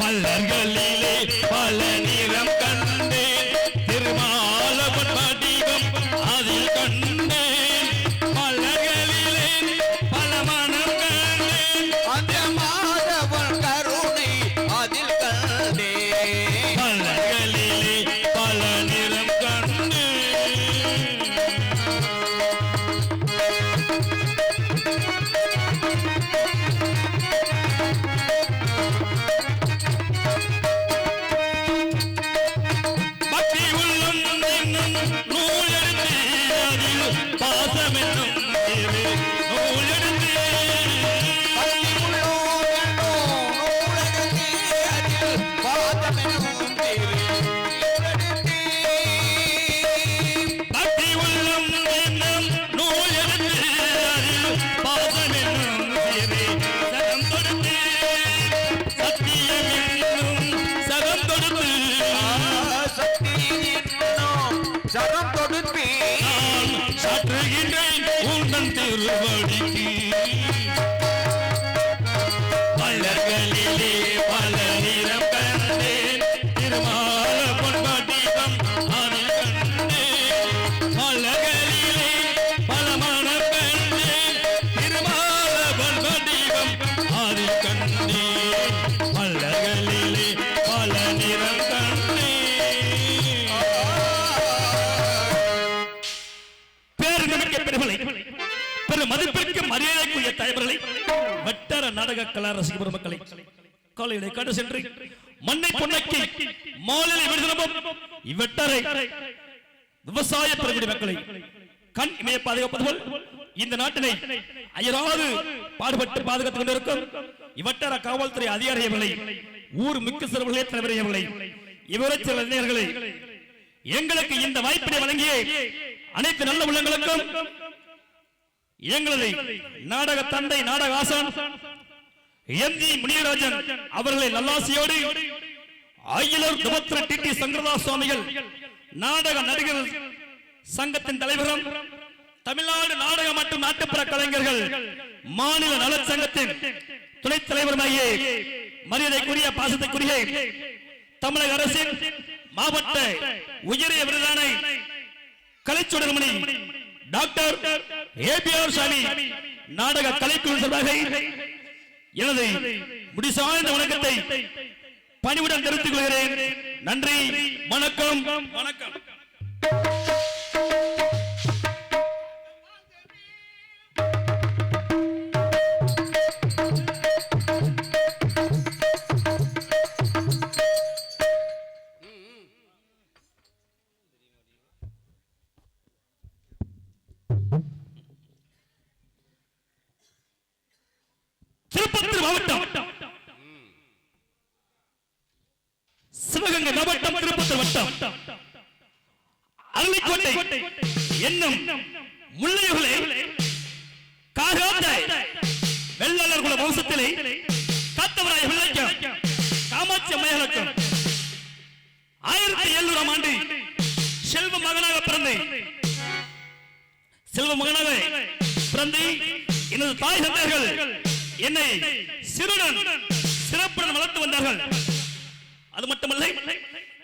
மலர்களிலே பல நிறம் கண்டேன், திருமாலவன் வடிவம் அதில் கண்டேன். மலர்களிலே பல மனம் கண்டேன், அந்த மாதவன் கருணை அதில் கண்டேன். மலர்களிலே பல நிறம் கண்டேன். திருவடிக்கு மலர்களிலே பல நிறம் கண்டேன், திருமாலவன் வடிவம் அதில் கண்டேன். மலர்களிலே பல மனம் கண்டேன், திருமாலவன் வடிவம் அதில் கண்டேன். மலர்களிலே பல நிறம் கண்டேன். பேருமிக்க பெருமலை மதிப்பிற்கு மரியாதைக்குரிய தலைவர்களை, வட்டார நாடக கலா ரசிக பெருமக்களை, காலையிலே கண்டு சென்று மண்ணை பொன்னக்கி மாலையை விடுதலும் இவ்வட்டாரை விவசாய பெருங்குடி மக்களை கண் இமைய பாதுகாப்பது போல் இந்த நாட்டினை அயராது பாடுபட்டு பாதுகாத்துக் கொண்டிருக்கும் இவட்டார காவல்துறை அதிகாரிகளை, ஊர் மிக்க சிறுவர்களே தலைவரையவர்களை, இவரை சில இளைஞர்களை, எங்களுக்கு இந்த வாய்ப்பினை வழங்கிய அனைத்து நல்ல உள்ளங்களுக்கும் எங்களது நாடக தந்தை நாடக ஆசான் எம்.ஜி. முனியராஜன் அவர்களை நல்லாசியோடு அகிலர் துபத்ர டி.டி. சங்கரதாஸ் சுவாமிகள் நாடக நடிகர் சங்கத்தின் தலைவரும் தமிழ்நாடு நாடக மற்றும் நாட்டுப்புற கலைஞர்கள் மாநில நலச் சங்கத்தின் துணைத் தலைவருமாகிய மரியாதைக்குரிய பாசத்துக்குரிய தமிழக அரசின் மாவட்ட உயரிய விருதான கலைச்சுடர்மணி டாக்டர் ஏபிஆர் சாமி நாடக கலைக்குழு சார்பாக எனது முடிசார்ந்த வணக்கத்தை பணிவுடன் தெரிவித்துக் கொள்கிறேன். நன்றி, வணக்கம். வணக்கம். சிவகங்கை மாவட்டம் திருப்பத்தூர் வட்டம் மலைக்கோட்டை என்னும் முள்ளையுகளே காகாத்த வெள்ளலர் குல வம்சத்திலே காத்தவராய விளைக்கம் காமாட்சி அம்மையாளுக்கும் 1700 ஆண்டு செல்வ மகனாக பிறந்து எனது தாய் தந்தையர்கள் என்னை சிறுடன் சிறப்புடன் வளர்த்து வந்தார்கள். அது மட்டுமல்ல,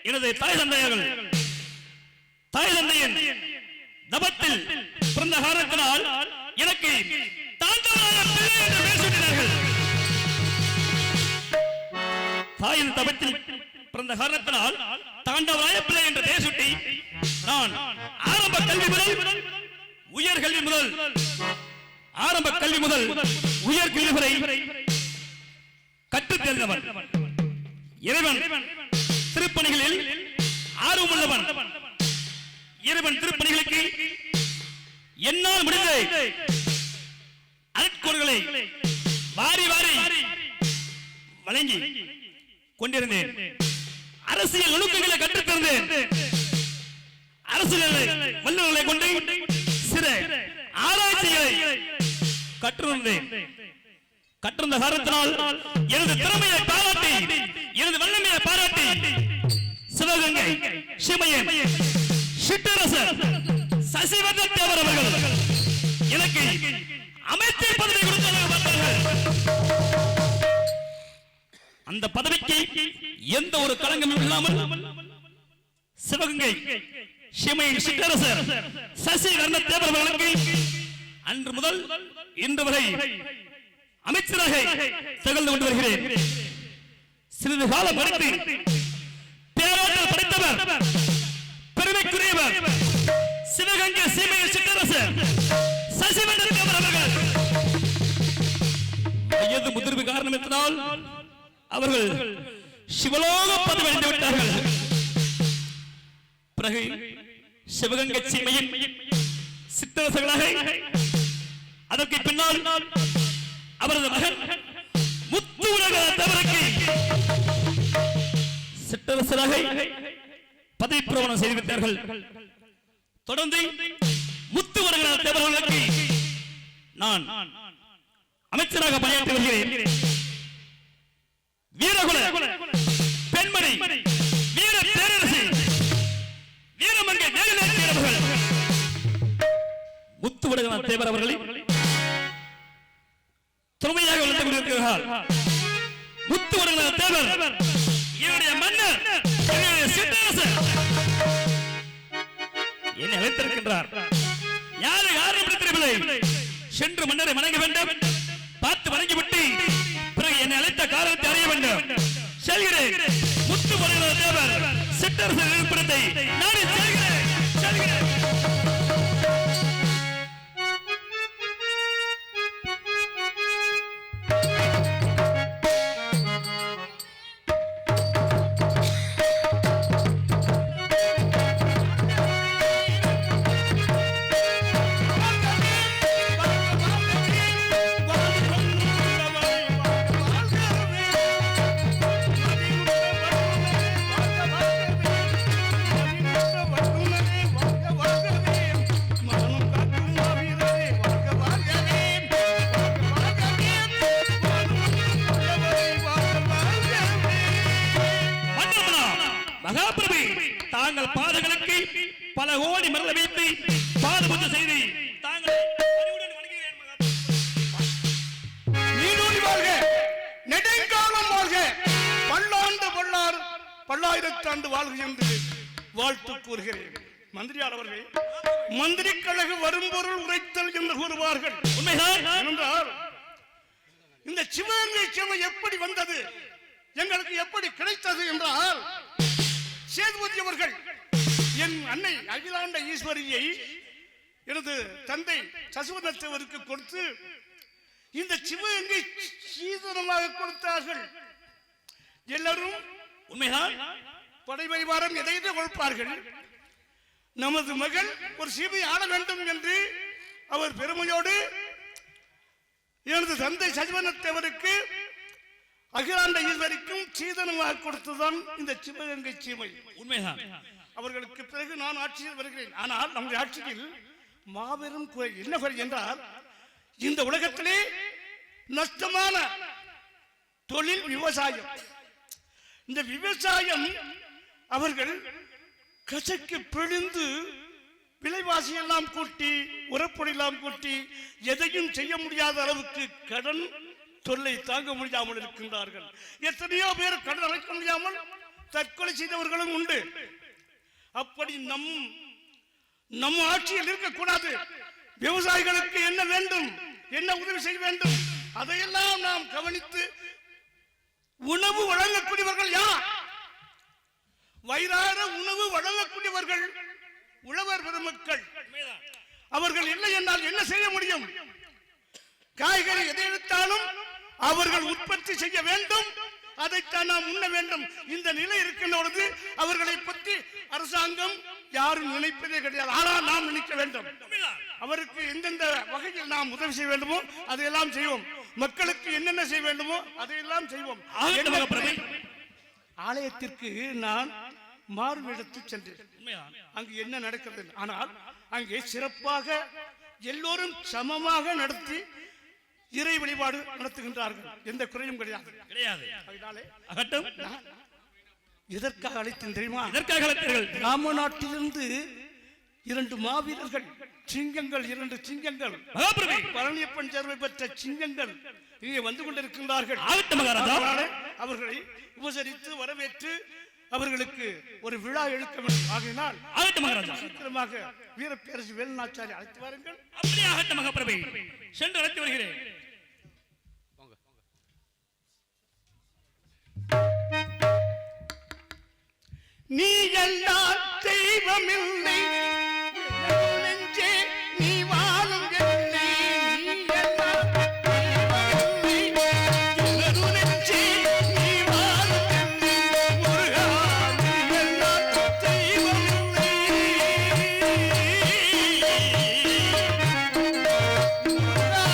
எனது தாய் தந்தையர்கள் தாய் தந்தையின் தபத்தில் பிறந்த காரணத்தினால் எனக்கு தாண்டவராய பிள்ளை என்று பெயர் சூட்டினார்கள். தாயின் தபத்தில் பிறந்த காரணத்தினால் தாண்டவராய பிள்ளை என்று பெயர் சூட்டி நான் ஆரம்ப கல்வி முதல் உயர் கல்வி வரை கற்றுத் தேர்ந்தவன். இறைவன் திருப்பணிகளில் ஆர்வமுள்ளவன். இறைவன் திருப்பணிகளுக்கு என்னால் முடிந்த அருட்கொடைகளை வாரி வாரி வழங்கி கொண்டிருந்தேன். அரசியல் நுணுக்கங்களை கற்றுத் தேர்ந்தேன். அரசியல் வல்லுநர்களை கொண்டு சில ஆராய்ச்சிகளை கற்றிருந்த காரணத்தினால் எனது திறமையை பாராட்டி, எனது வல்லமையை பாராட்டி சிவகங்கை சிமையன் சிற்றரசர் சசிவர்ண தேவர் அவர்கள் எனக்கு அமைச்சர் பதவி கொடுத்தார்கள். அந்த பதவிக்கு எந்த ஒரு களங்கமும் இல்லாமல் சிவகங்கை சிமையன் சிற்றரசர் சசிவர்ண தேவர் அவர்களுக்கு அன்று முதல் இன்று வரை அமைச்சராக திகழ்ந்து கொண்டு வருகிறேன். சிறிது காலம் படித்து பேராற்றல் படைத்தவர், பெருமைக்குரியவர் சிவகங்கை சீமையின் சிற்றரசர் சசிவர்ண தேவர் அவர்கள். வயது முதிர்வு காரணத்தினால் அவர்கள் சிவலோக பதவி அடைந்து விட்டார்கள். பிறகு சிவகங்கை சீமையின் சிற்றரசர்களாக, அதற்கு பின்னால் அவரது மகன் முத்து உலக தேவருக்கு சிற்றரசராக பதவி பிரமாணம் செய்து விட்டார்கள். தொடர்ந்து முத்து உலக தேவர்களுக்கு நான் அமைச்சராக பணியாற்றி வருகிறேன். வீரகுல பெண்மணி வீர பேரரசி வீரமங்கை வேலுநாச்சி அவர்கள் முத்து உலக தேவர் அவர்களை துணையாக வளர்ந்து கொண்டிருக்கிறார்கள். முத்து உலக தேவர் என்னுடைய மன்னர், என்னுடைய சிற்றரசர் என்னை அழைத்திருக்கின்றார். யாரும் தெரியவில்லை. சென்று மன்னரை வணங்க வேண்டும். பார்த்து வணங்கிவிட்டு பிறகு என்னை அழைத்த காரணத்தை அறிய வேண்டும். செல்கிறேன். முத்து உலக தேவர் சிற்றரசர் இருப்பிடத்தை நாடி செல்கிறேன். தாங்கள் பாதங்களுக்கு பல கோடி மரல வைத்து பாதபூஜை செய்து தாங்கள் பணிவுடன் வணங்குகிறேன். நீடூழி வாழ்க, நெடுங்காலம் வாழ்க, பல்லாண்டு பல்லாயிரத்தாண்டு வாழ்க என்று வாழ்த்து கூறுகிறேன். மந்திரியார் அவர்கள் மந்திரி கழக வரும்பொருள் உரைத்தல் என்று கூறுவார்கள். உண்மைதான் என்றால் இந்த சிவகங்கை சிமை எப்படி வந்தது, எங்களுக்கு எப்படி கிடைத்தது என்றால், சேதுபதி அவர்கள் என் அன்னை அகிலாண்ட ஈஸ்வரியை எனது தந்தை சசிவர்ணத்தேவருக்கு கொடுத்து இந்த சிவகங்கை சீதனமாக கொடுத்தார்கள். எல்லாரும் உண்மைதான் படை பரிவாரம் எதையும் கொடுப்பார்கள். நமது மகள் ஒரு சீமை ஆள வேண்டும் என்று அவர் பெருமையோடு எனது தந்தை சசிவர்ணத்தேவருக்கு அகிலாண்ட ஈஸ்வரிக்கும் சீதனமாக கொடுத்ததுதான் இந்த சிவகங்கை சீமை. உண்மைதான். அவர்களுக்கு பிறகு நான் ஆட்சியில் வருகிறேன். ஆனால் நம்முடைய ஆட்சியில் மாபெரும் குறை. என்ன குறை என்றால், இந்த உலகத்திலே நஷ்டமான தொழில் விவசாயம். இந்த விவசாயம் அவர்கள் கசைக்கு பிழிந்து விலைவாசி எல்லாம் கூட்டி, உரப்பொடி எல்லாம் கூட்டி, எதையும் செய்ய முடியாத அளவுக்கு கடன் தொல்லை தாங்க முடியாமல் இருக்கின்றார்கள். எத்தனையோ பேர் கடன் அடைக்க முடியாமல் தற்கொலை செய்தவர்களும் உண்டு. அப்படி நம் ஆட்சியில் இருக்கக்கூடாது. விவசாயிகளுக்கு என்ன வேண்டும், என்ன உதவி செய்ய வேண்டும், அதையெல்லாம் நாம் கவனித்து உணவு வழங்கக்கூடியவர்கள் யார்? வயிறார உணவு வழங்கக்கூடியவர்கள் உழவர் பெருமக்கள். அவர்கள் இல்லை என்றால் என்ன செய்ய முடியும்? காய்கறி எதை எடுத்தாலும் அவர்கள் உற்பத்தி செய்ய வேண்டும், அதைத்தான் நாம் உண்ண வேண்டும். இந்த நிலை இருக்கின்ற பொழுது அவர்களை பற்றி அரசாங்கம் யாரும் நினைப்பதே கிடையாது. ஆனால் நாம் நினைக்க வேண்டும். அவருக்கு எந்தெந்த வகையில் நாம் உதவி செய்ய வேண்டுமோ அதையெல்லாம் செய்வோம். மக்களுக்கு என்னென்ன செய்ய வேண்டுமோ அதையெல்லாம் செய்வோம். ஆலயத்திற்கு நான் மாறுவேடத்தில் சென்றேன். அங்கு என்ன நடக்கிறது? ஆனால் அங்கே சிறப்பாக எல்லோரும் சமமாக நடத்தி இறை வழிபாடு நடத்துகின்றார்கள். எந்த குறையும் கிடையாது. எதற்காக அழைத்தேன் தெரியுமா? ராம நாட்டிலிருந்து 2 மாவீரர்கள் சிங்கங்கள், 2 சிங்கங்கள், பழனியப்பன் சேர்வை பெற்ற சிங்கங்கள் இங்கே வந்து கொண்டிருக்கின்றார்கள். அவர்களை உபசரித்து வரவேற்று அவர்களுக்கு ஒரு விழா எடுக்க வேண்டும். ஆகையினால் சீக்கிரமாக வீரப்பேரரசு வேலுநாச்சியாரை அழைத்து வாருங்கள். அப்படியே ஆகட்டும் மகாபிரபு, சென்று அழைத்து வருகிறேன். நீ எல்லாம் தெய்வமில்லை நெஞ்சே, நீ வாழும் என்னை. நீ எல்லாம் தெய்வமில்லை எனது நெஞ்சே, நீ வாழும் என்னை. முருகா, நீ எல்லாம் தெய்வமில்லை. முருகா,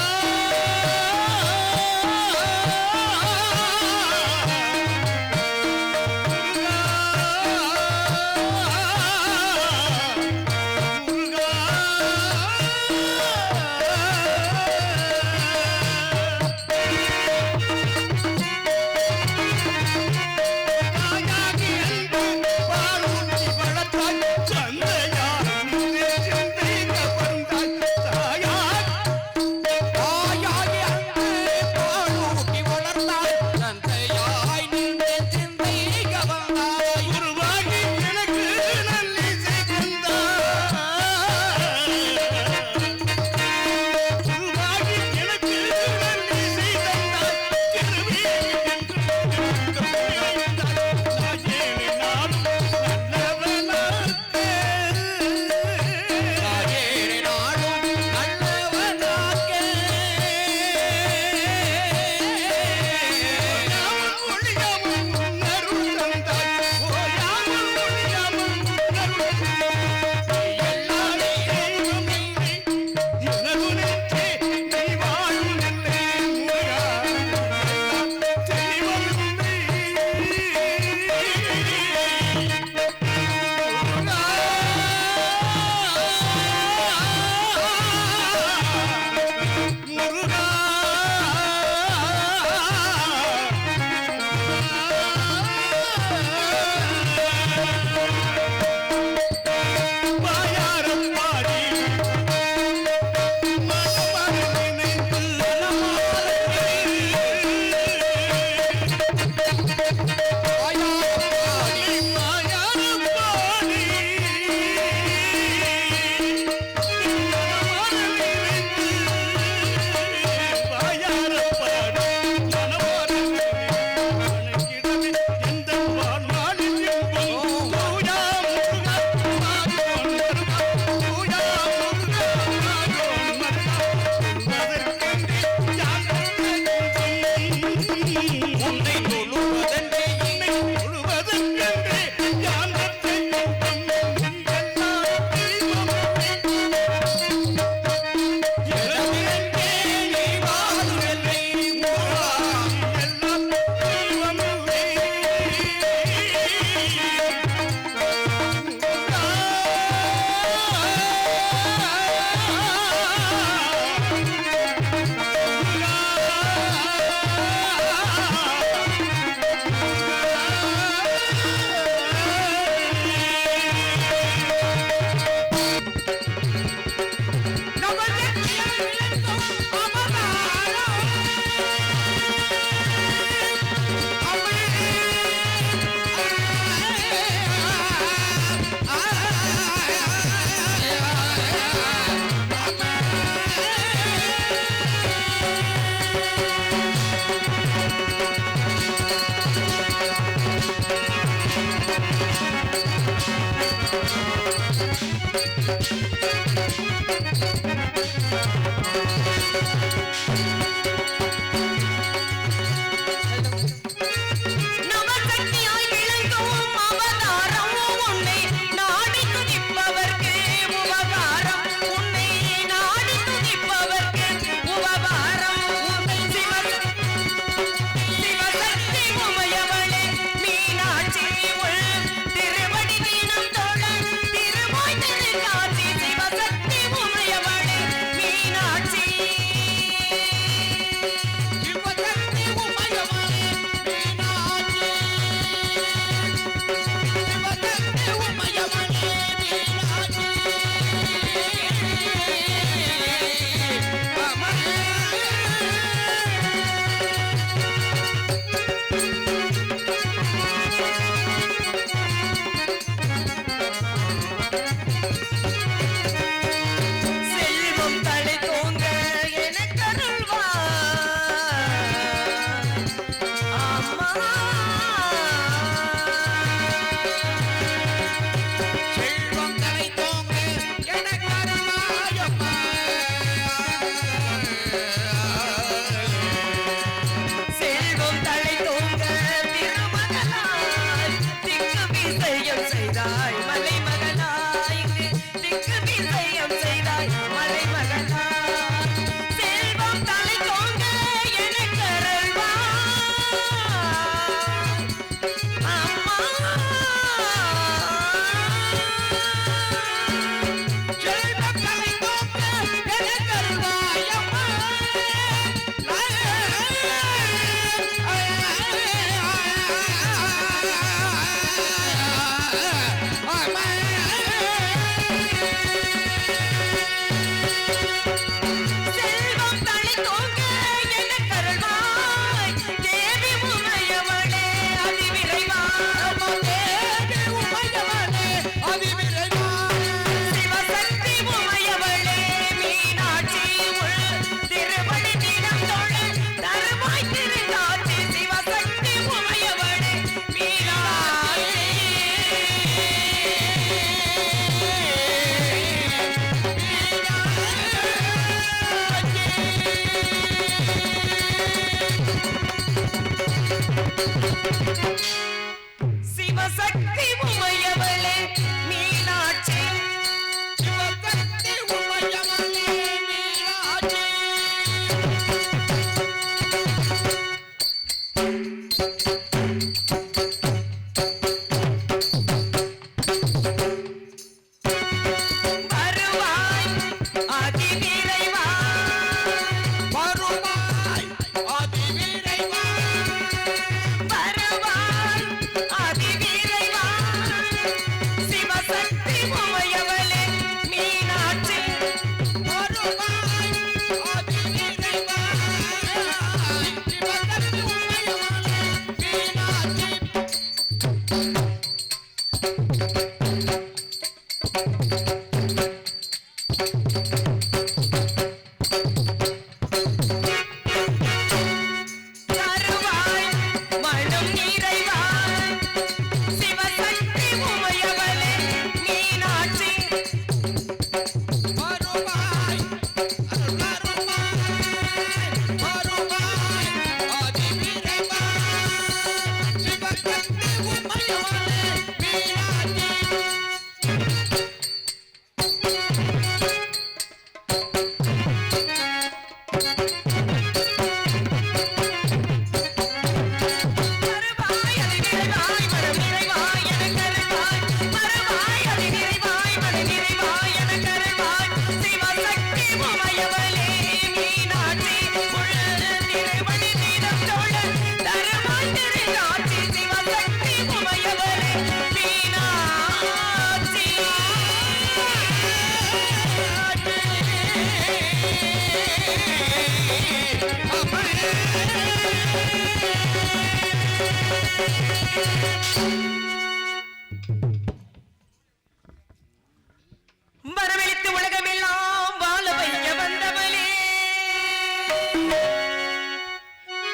வரவழைத்து உலகமெல்லாம் வாழ வைக்க வந்தவளே,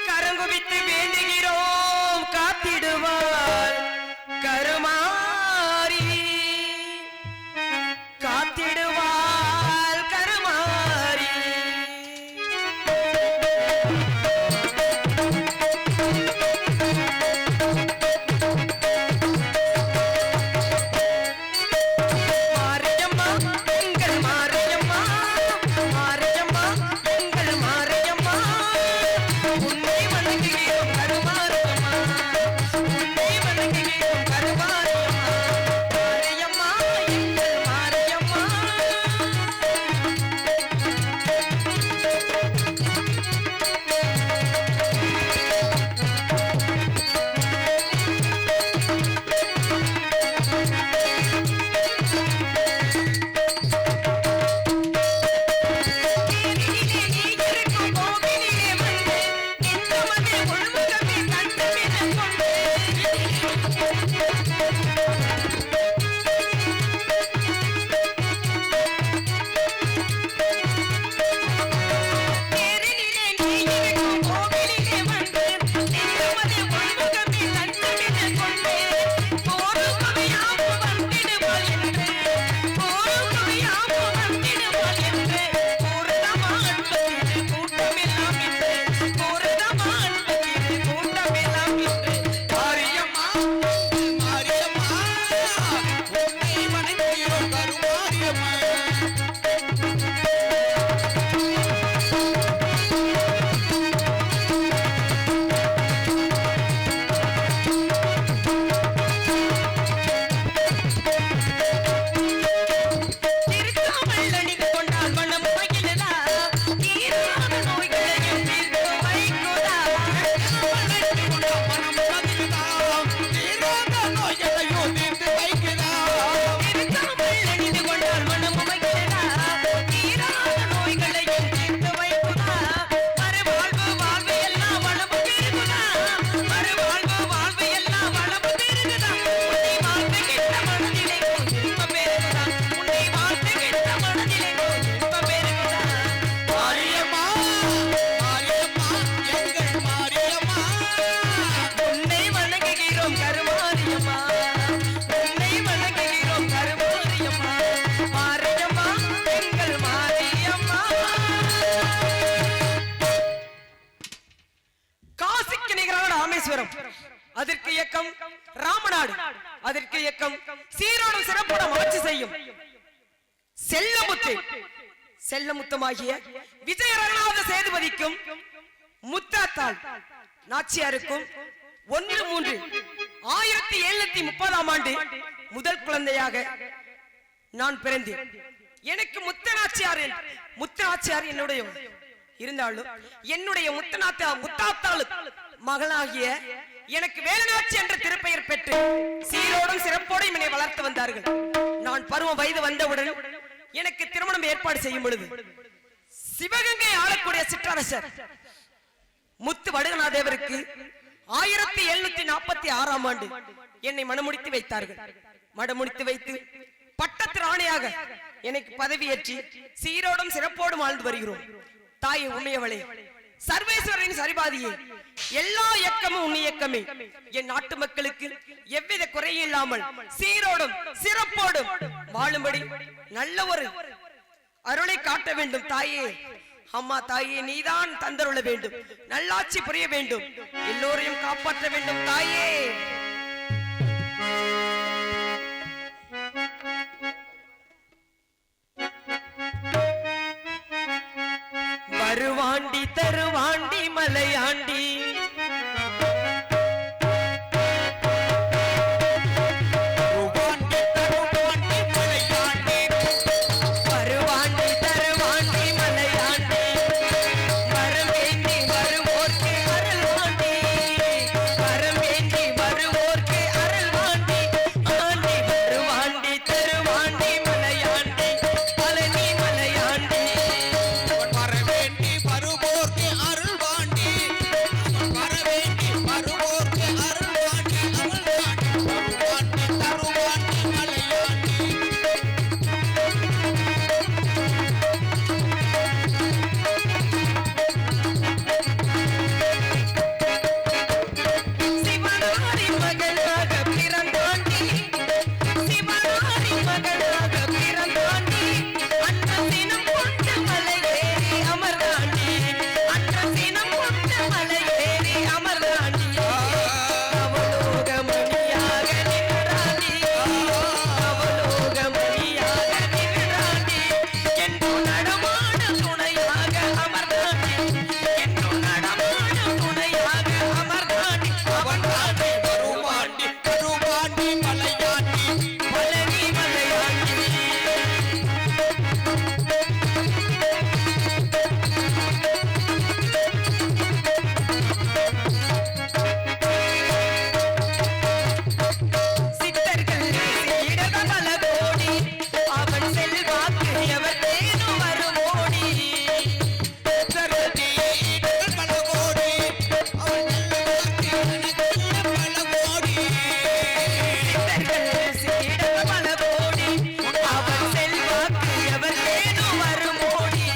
கரங்குவித்து வேண்டுகிறோம் காத்திடுவாள் கருமாரி, காத்திடுவாள் கருமாரி. அதற்கு இயக்கம் ராமநாடு, அதற்கு இயக்கம் சீரோடு சிறப்புடன் ஆட்சி செய்யும் செல்லமுத்தமாகிய விஜயரங்கநாத சேதுபதிக்கும் முத்தாத்தாள் நாச்சியாருக்கும் 1/3/1730 ஆண்டு முதல் குழந்தையாக நான் பிறந்தேன். எனக்கு முத்தநாச்சியார் என்னுடைய இருந்தாலும் என்னுடைய முத்தாத்தாள் மகளாகிய எனக்கு வேலுநாச்சி என்ற திருப்பெயர் பெற்று சீரோடும் சிறப்போடும் என்னை வளர்த்து வந்தார்கள். நான் பருவ வயது வந்தவுடன் எனக்கு திருமணம் ஏற்பாடு செய்யும் பொழுது சிவகங்கை ஆளக்கூடிய சிற்றரசர் முத்து வடுகநாதேவருக்கு 1746 ஆண்டு என்னை மணமுடித்து வைத்தார்கள். மணமுடித்து வைத்து பட்டத்து ராணியாக எனக்கு பதவியேற்றி சீரோடும் சிறப்போடும் வாழ்ந்து வருகிறோம். தாயே உண்மையவளே, சர்வேஸ்வரனின் சரிபாதியே, எல்லா இயக்கமும் உன் இயக்கமே. என் நாட்டு மக்களுக்கு எவ்வித குறையும் இல்லாமல் சீரோடும் சிறப்போடும் வாழும்படி நல்ல ஒரு அருளை காட்ட வேண்டும் தாயே. அம்மா தாயே, நீதான் தந்தருள வேண்டும், நல்லாட்சி புரிய வேண்டும், எல்லோரையும் காப்பாற்ற வேண்டும் தாயே. வருவாண்டி தருவாண்டி மலையாண்டி, வருவாண்டி தருவாண்டி மலையாண்டி, வரவேண்டி வருவோர்க்கு அருள்வாண்டி, வரவேண்டி வருவோர்க்கு அருள்வாண்டி, ஆண்டி வருவாண்டி தருவாண்டி மலையாண்டி, பழனி மலையாண்டி. வரவேண்டி வருவோர்க்கு அருள்வாண்டி, வரவேண்டி வருவோர்க்கு அருள்வாண்டி, அருள்வாண்டி தருவாண்டி மலையாண்டி. சிவனாரி மகனாக பிறந்தாண்டி, சிவனாரி மகனாக பிறந்தாண்டி, அன்னசினம் கொண்டு மலையேறி அமர்ந்தாண்டி, அன்னசினம் கொண்டு மலையேறி அமர்ந்தாண்டி, அவலோகமணியாக நின்றாண்டி, அவலோகமணியாக நின்றாண்டி, என்றும் நடமாட துணையாக அமர்ந்தாண்டி, என்றும் நடமாட துணையாக அமர்ந்தாண்டி, அவன்தாண்டி வருவாண்டி தருவாண்டி மலையாண்டி. பழனி மலையாண்டி. சித்தர்கள் சீடக பல கோடி, அவன் செல்வாக்கு எவர்தேனும் வருமோடி, சரதி ஈடுகள் பல கோடி, அவன் செல்வாக்கு எனக்குள்ள பல கோடி. சித்தர்கள் சீடக பல கோடி, அவன் செல்வாக்கு எவர்தேனும் வருமோடி,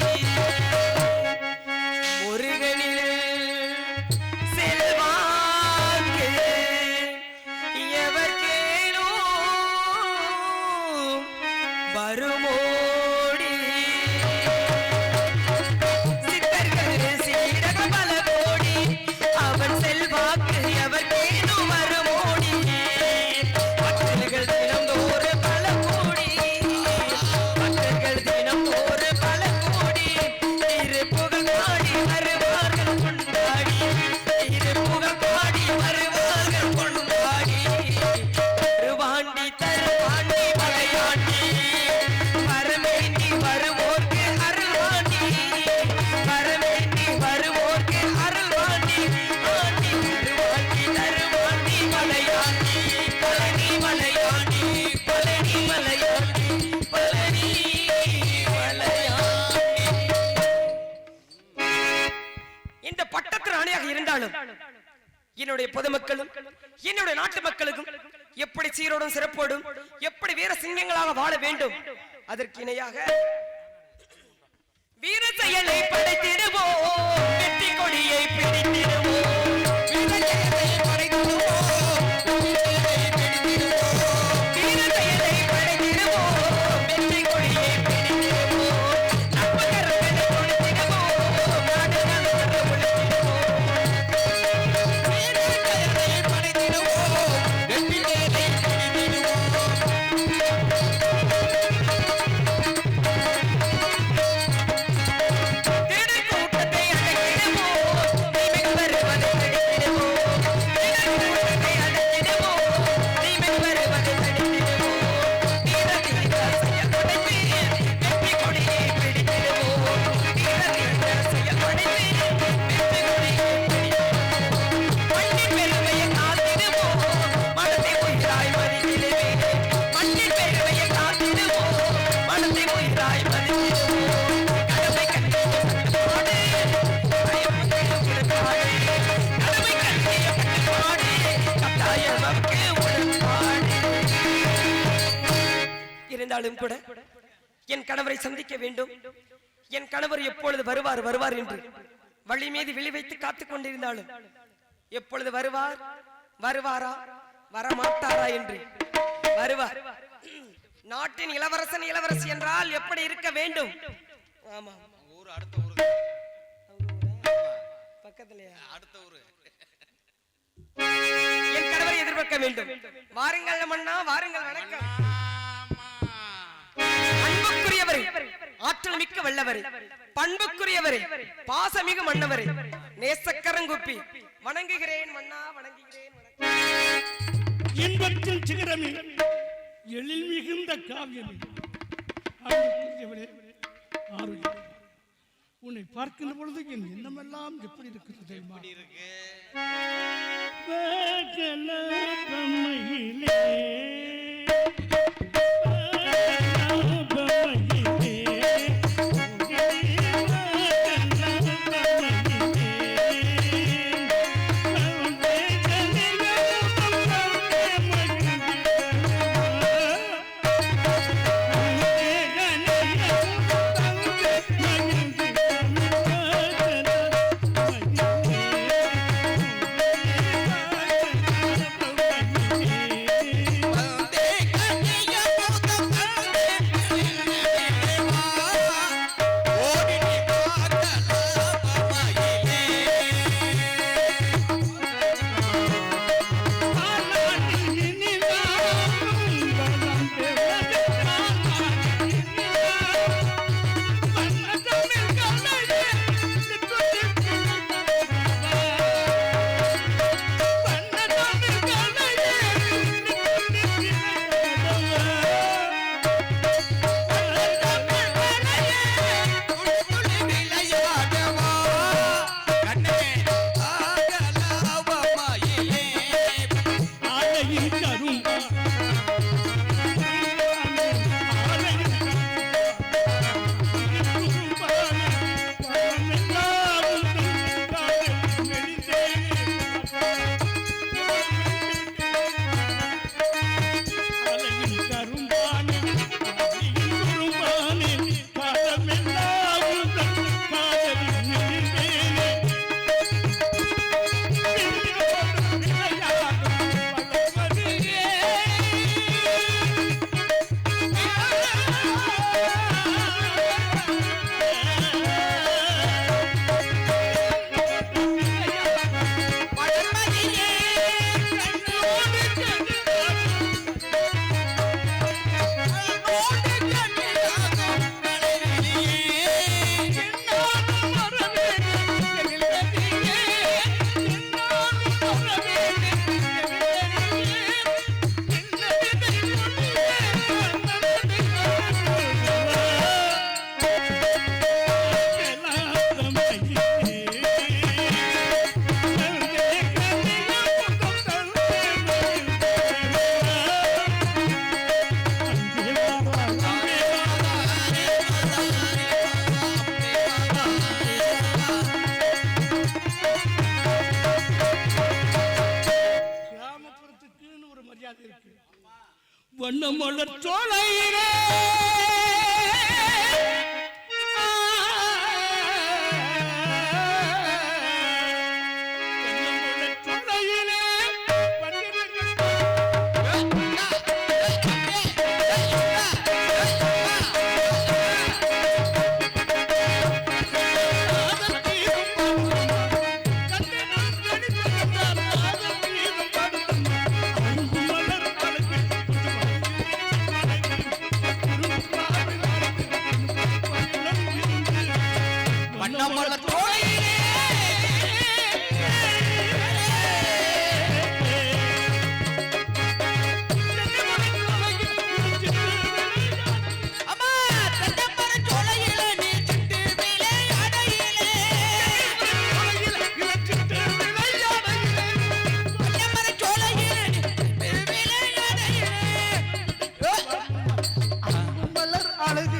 முருகனில் செல்வாக்கு எவர்க்கேனும் வருமோடி. சித்தர்கள் சீடக பல கோடி, அவன் செல்வாக்கு எவர்க்கேனும் வருமோடி, பக்தர்கள் தினந்தோறு பல கோடி, பக்தர்கள் தினந்தோறு பல கோடி, திருப்புகழ் பாடி வருவார்கள் கொண்டாடி, திருப்புகழ் பாடி வருவார்கள் கொண்டாடி, தருவாண்டி தருவாண்டி மலையாண்டி, வரவேண்டி வருவோர்க்கு அருள்வாண்டி, வரவேண்டி வருவோர்க்கு அருள்வாண்டி, ஆண்டி தருவாண்டி தருவாண்டி மலையாண்டி, பழனி மலையாண்டி, பழனி மலையாண்டி, பழனி மலையாண்டி. இந்த பட்டத்து ராணியாக இருந்தாலும் என்னுடைய பொதுமக்களும் என்னுடைய நாட்டு மக்களுக்கும் எப்படி சீரோடும் சிறப்போடும் எப்படி வீர சிங்கங்களாக வாழ வேண்டும், அதற்கு இணையாக வீர செயலை படைத்திடுவோம், வெற்றி கொடியை பிடித்திடுவோம், வீர செயலை படைத்திடுவோம், வீர செயலை படைத்திடுவோம், வெற்றி கொடியை பிடித்திடுவோம், நட்புக்கரங்களை கொடுத்திடுவோம், நாடு நலமோடு உழைத்திடுவோம். வீரர்களை படைத்திடுவோம், வெற்றிகளை பிடித்திடுவோம். திடுக்கூட்டத்தை அடக்கிடுவோம், தீமை வருவதை தடுத்திடுவோம், திடுக்கூட்டத்தை அடக்கிடுவோம், தீமை வருவதை தடுத்திடுவோம், வீர தீர செயல் படைத்து வெற்றி கொடியை பிடித்திடுவோம், வீர தீர செயல் படைத்து வெற்றி கொடியை பிடித்திடுவோம், மண்ணின் பெருமையை காத்திடுவோம், மனதை உயிராய் மதித்திடுவேன், மண்ணின் பெருமையை காத்திடுவோம், மனதை உயிராய் மதித்திடுவோம், கடமை கண்டிய கட்டுப்பாடு, கட்டாயம் உடன்பாடு, கடமை கண்டிய கட்டுப்பாடு, கட்டாயம் நமக்கு உடன்பாடு. இருந்தாலும் கூட என் கணவரை சந்திக்க வேண்டும். என் கணவர் எப்பொழுது வருவார் வருவார் என்று வழி மீது விழி வைத்து காத்துக் கொண்டிருந்தாலும் எப்பொழுது வருவார் வருவாரா வரமாட்டாரா என்று வருவார். நாட்டின் இளவரசன் இளவரசி என்றால் எப்படி இருக்க வேண்டும்? ஆமா, ஊரு அடுத்த ஊரு பக்கத்துலயா? அடுத்த ஊரு. என் கணவரை எதிர்பார்க்க வேண்டும். வாருங்கள் மன்னா, வாருங்கள். வணக்கம். அன்புக்குரியவரே, ஆற்றல் மிக்க வல்லவரே, பண்புக்குரியவரே, பாசமிகு மன்னவரே, நேசக்கரங்குப்பி வணங்குகிறேன் மன்னா, வணங்குகிறேன். இன்பத்தின் சிகரமே, எழில் மிகுந்த காவியமே, அன்புக்குரியவரே, ஆரோக்கியம். உன்னை பார்க்கின்ற பொழுது என் எண்ணமெல்லாம் எப்படி இருக்கிறது தெரியுமா? வண்ணமலர் சோலையிலே அழகு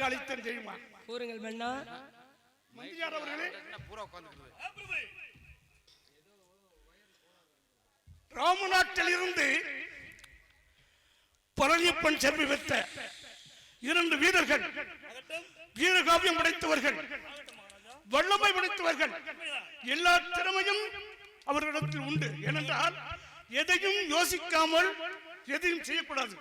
எதற்காக அழைத்தேன் தெரியுமா? கூறுங்கள் மன்னா. மந்திரியார் அவர்களே, ராமநாட்டில் இருந்து பழனியப்பன் செல்வி பெற்ற 2 வீரர்கள், வீரகாவியம் படைத்தவர்கள், வல்லமை படைத்தவர்கள், எல்லா திறமையும் அவர்களிடத்தில் உண்டு. ஏனென்றால் எதையும் யோசிக்காமல் எதையும் செய்யக்கூடாது.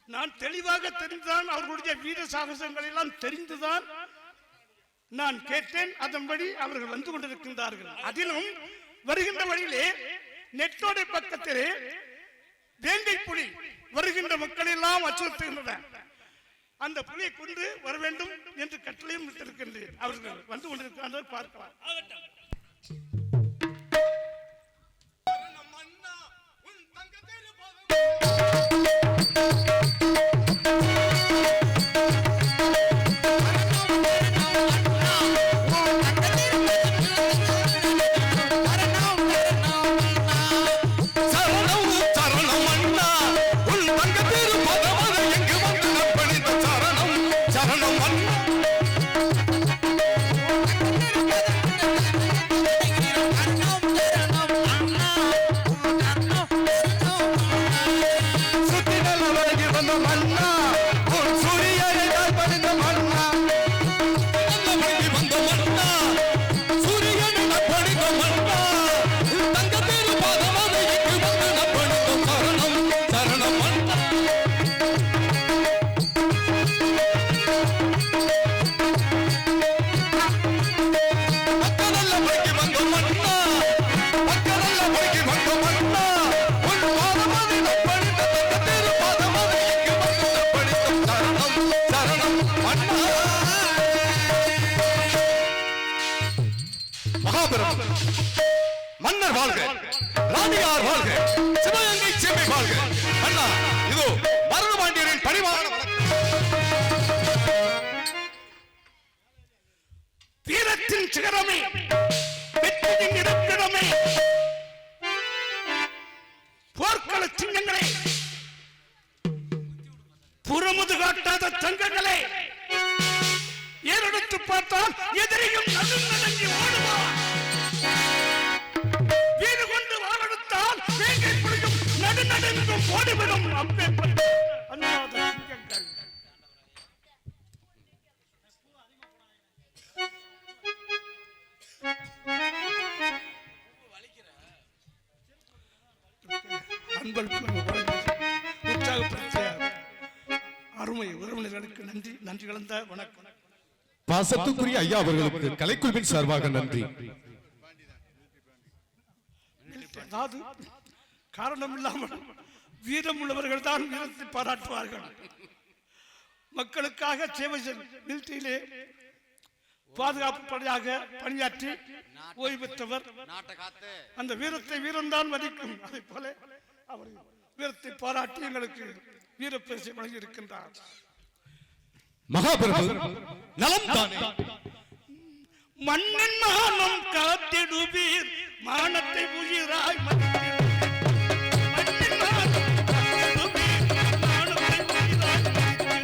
நான் தெளிவாக தெரிந்துதான், அவர்களுடைய வீர சாகசங்கள் எல்லாம் தெரிந்துதான் நான் கேட்டேன். அதன்படி அவர்கள் வந்து கொண்டிருக்கின்றார்கள். அதிலும் வருகின்ற வழியிலே நெட்டோடை பக்கத்திலே வேங்கை புலி வருகின்ற மக்கள் எல்லாம் அச்சுறுத்துகின்றன. அந்த புலியை கொண்டு வர வேண்டும் என்று கட்டளையும் விட்டிருக்கின்றேன். அவர்கள் வந்து கொண்டிருக்கிறார்கள், பார்க்கலாம். மன்னர் வாழ்க, ராணியார் வாழ்க, சிவகங்கை செம்மை வாழ்க. அண்ணா, இதோ மருதுபாண்டியரின் பணிவான வீரத்தின் சிகரமே, வெற்றியின் இருப்பிடமே, போர்க்கள சிங்கங்களே, புறமுது காட்டாத தங்கங்களே, ஏறெடுத்து பார்த்தால் எதிரியும் நடுநடுங்கி ஓடுவான். வீடு கொண்டு வாழெடுத்தால் வேங்கை புலியும் நடுநடுங்கும் ஓடிவிடும். அப்பேற்பட்ட அஞ்சாத சிங்கங்கள். உற்சாகப்படுத்திய அருமை உறவினர்களுக்கு நன்றி, நன்றி கலந்த வணக்கம். பாசத்துக்குரிய ஐயா அவர்களுக்கு கலைக்குழுவின் சார்பாக நன்றி. அதாவது காரணம் இல்லாமல் வீரம் உள்ளவர்கள் தான் வீரத்தை பாராட்டுவார்கள். மக்களுக்காக சேவை மிலிட்டரியிலே பாதுகாப்பு படையாக பணியாற்றி ஓய்வு பெற்றவர். அந்த வீரத்தை வீரம்தான் மதிக்கும். அதை போல அவர் வீரத்தை பாராட்டி எங்களுக்கு வீரப்பரிசை வழங்கி இருக்கின்றார். மகாபிரபு நலம் தானே? மண்ணின் மானம் காத்திடுவீர், மானத்தை உயிராய் மதிப்பீர். மண்ணின் மானம் காத்திடுவீர், மானத்தை உயிராய் மதிப்பீர்.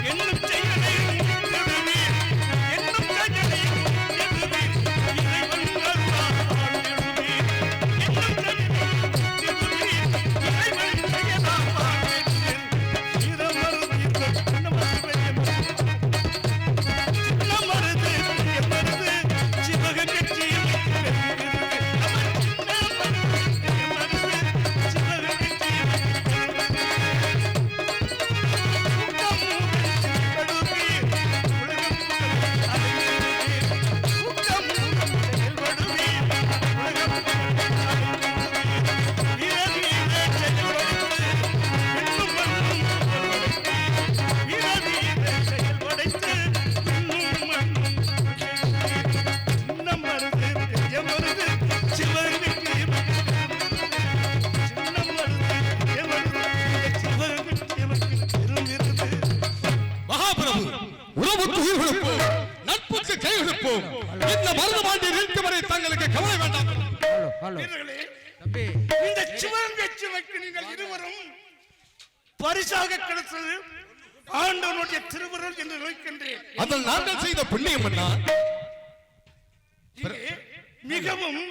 என்னும் செயலை உணர்த்திடுவீர், என்னும் செயலை உணர்த்திடுவீர். இறைவன் அருளால் வாழ்ந்திடுவீர். என்னும் செயலை உணர்த்திடுவீர், இறைவன் செயலால் வாழ்ந்திடுவீர். வீரமருதீர்கள் நமது இந்த மருதுபாண்டியர் இருக்கும் வரை தங்களுக்கு கவலை வேண்டாம். இந்த சிவகங்கை சிலைக்கு நீங்கள் இருவரும் பரிசாக கிடைத்தது ஆண்டவனுடைய திருவுருள் என்று நினைக்கின்றேன். அதில் நாங்கள் செய்த புண்ணியம் என்ன? இங்கே மிகவும்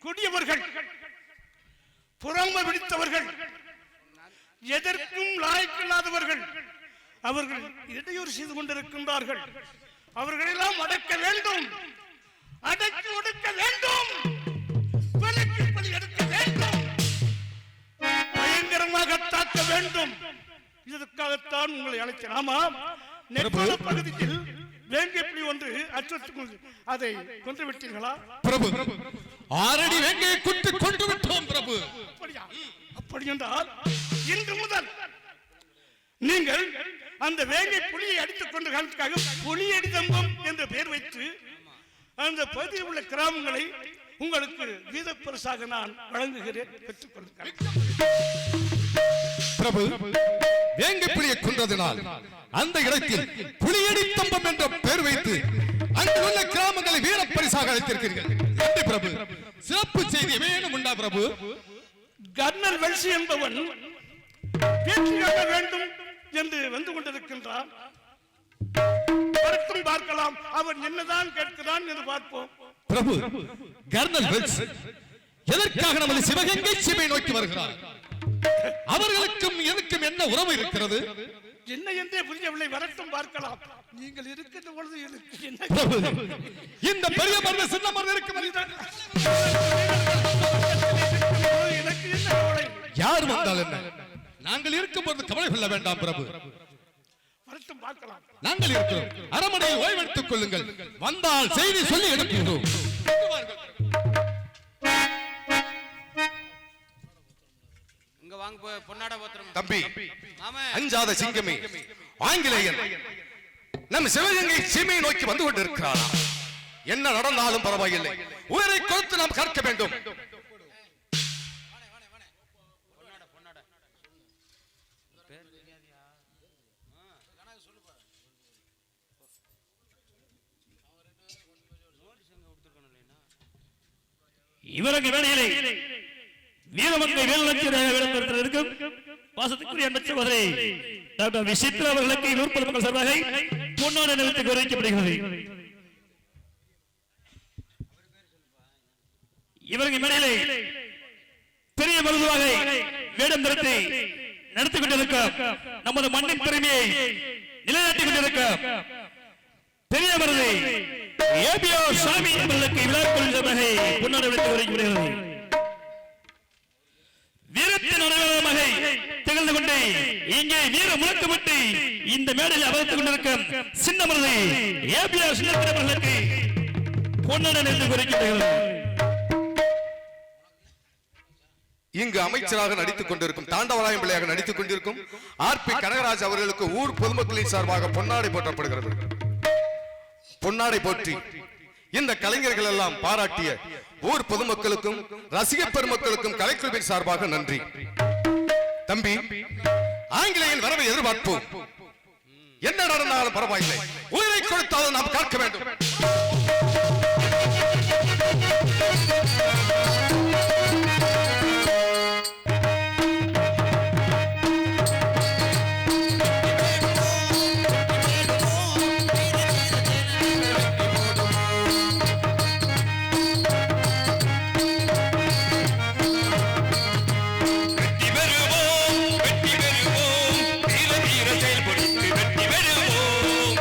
கொடியவர்கள், புறமை பிடித்தவர்கள், எதற்கும் லாய்க்கில்லாதவர்கள், அவர்கள் இடையூறு செய்து கொண்டிருக்கின்றார்கள். அவர்களெல்லாம் அடக்க வேண்டும், அடக்கி ஒடுக்க வேண்டும், விலக்கி பலி எடுக்க வேண்டும், பயங்கரமாக தாக்க வேண்டும். இதற்காகத்தான் உங்களை அழைத்தேன். ஆமாம், நெற்பால பகுதியில் வேங்கைப்புலி ஒன்று அச்சுறுத்தி அதை கொன்று விட்டீர்களா? பிரபு, ஆரடி வேங்கையை கொண்டு விட்டோம் பிரபு. அப்படியா? அப்படி என்றால் இன்று முதல் நீங்கள் அந்த வேங்கை புலியை அடித்துக் கொண்டு காரணத்துக்காக புலியடி தம்பம் என்ற பெயர் வைத்து அந்த பகுதியில் உள்ள கிராமங்களை உங்களுக்கு வீத பரிசாக நான் வழங்குகிறேன், பெற்றுக் கொள்கிறேன். பிரபு, வேங்கை புலியை கொன்றதினால் அந்த இடத்தில் புலியடி தம்பம் என்ற பெயர் வைத்து அங்கு உள்ள கிராமங்களை வீர பரிசாக அளித்திருக்கிறீர்கள். நன்றி பிரபு. சிறப்பு செய்தி வேணும் உண்டா பிரபு? கர்னல் வெல்சி என்பவன் பேச்சுக்காக வேண்டும் என்று வந்து கொண்டிருக்கின்றான். வரட்டும், பார்க்கலாம் அவன் என்னதான் கேட்கிறான் என்று பார்ப்போம். பிரபு, கர்னல் வெல்ஸ் எதற்காக நமது சிவகங்கை சீமை நோக்கி வருகிறார்? அவர்களுக்கும் எனக்கும் என்ன உறவு இருக்கிறது? என்ன என்றே புரியவில்லை. வரட்டும், பார்க்கலாம். நீங்கள் இருக்கின்ற பொழுது எனக்கு என்ன? பிரபு, இந்த பெரிய மருந்து சின்ன மருந்து இருக்கு. எனக்கு என்ன கவலை? யார் வந்தால் என்ன? நாங்கள் இருக்கும் போது கவலை கொள்ள வேண்டாம் பிரபு. வரட்டும், பார்க்கலாம். நாங்கள் இருக்கிறோம். அரமனையில் ஓய்வெடுத்துக் கொள்ளுங்கள். வந்தால் செய்தி சொல்லி எடுக்கிறோம். இங்க வாங்க பொன்னாட போத்திரம். தம்பி, மாமா, அஞ்சாத சிங்கமே, ஆங்கிலேயன் நம் சிவகங்கை சீமையை நோக்கி வந்து கொண்டிருக்கிறார். என்ன நடந்தாலும் பரவாயில்லை, உயிரை கொடுத்து நாம் கற்க வேண்டும். இவரங்க வேலையிலே வீரமங்கை வேலுநத்தியாக இருக்கும் பாசத்துக்குரிய அன்பு சகோதரி டாக்டர் விசித்ரா அவர்களுக்கு 100 மக்கள் சார்பாக பொன்னாடை நிறுத்தி கௌரவிக்கப்படுகிறது. இவரங்க மேடையிலே பெரிய மருதுவாக வேடம் திரட்டி நடத்திக் கொண்டிருக்க நமது மண்ணின் பெருமையை நிலைநாட்டிக் கொண்டிருக்க பெரிய மருது ஏபிஓ சாமி அவர்களுக்கு விழாக்கள் சார்பாக பொன்னாடை நிறுத்தி கௌரவிக்கப்படுகிறது. வீரத்தின் அடையாளமாக திகழ்ந்து கொண்டு இங்கே வீர முழக்கமிட்டு இந்த மேடையில் அமர்த்துக் கொண்டிருக்கும் சின்ன மருது ஏபிஆர் சின்னத்தினர்களுக்கு பொன்னாடை நிறுத்தி கௌரவிக்கப்படுகிறது. இங்கு அமைச்சராக நடித்துக் கொண்டிருக்கும் தாண்டவராயம் பிள்ளையாக நடித்துக் கொண்டிருக்கும் ஆர்பி கனகராஜ் அவர்களுக்கு ஊர் பொதுமக்களின் சார்பாக பொன்னாடை போற்றப்படுகிறது. பொன்னாடை போற்றி இந்த கலைஞர்கள் எல்லாம் பாராட்டிய ஊர் பொதுமக்களுக்கும் ரசிகப் பெருமக்களுக்கும் கலைக்குழுவின் சார்பாக நன்றி. தம்பி, ஆங்கிலேயன் வரவை எதிர்பார்ப்போம். என்ன நடந்தாலும் பரவாயில்லை, உயிரை கொடுத்தாலும் நாம் காக்க வேண்டும். வெற்றி பெறுவோம்.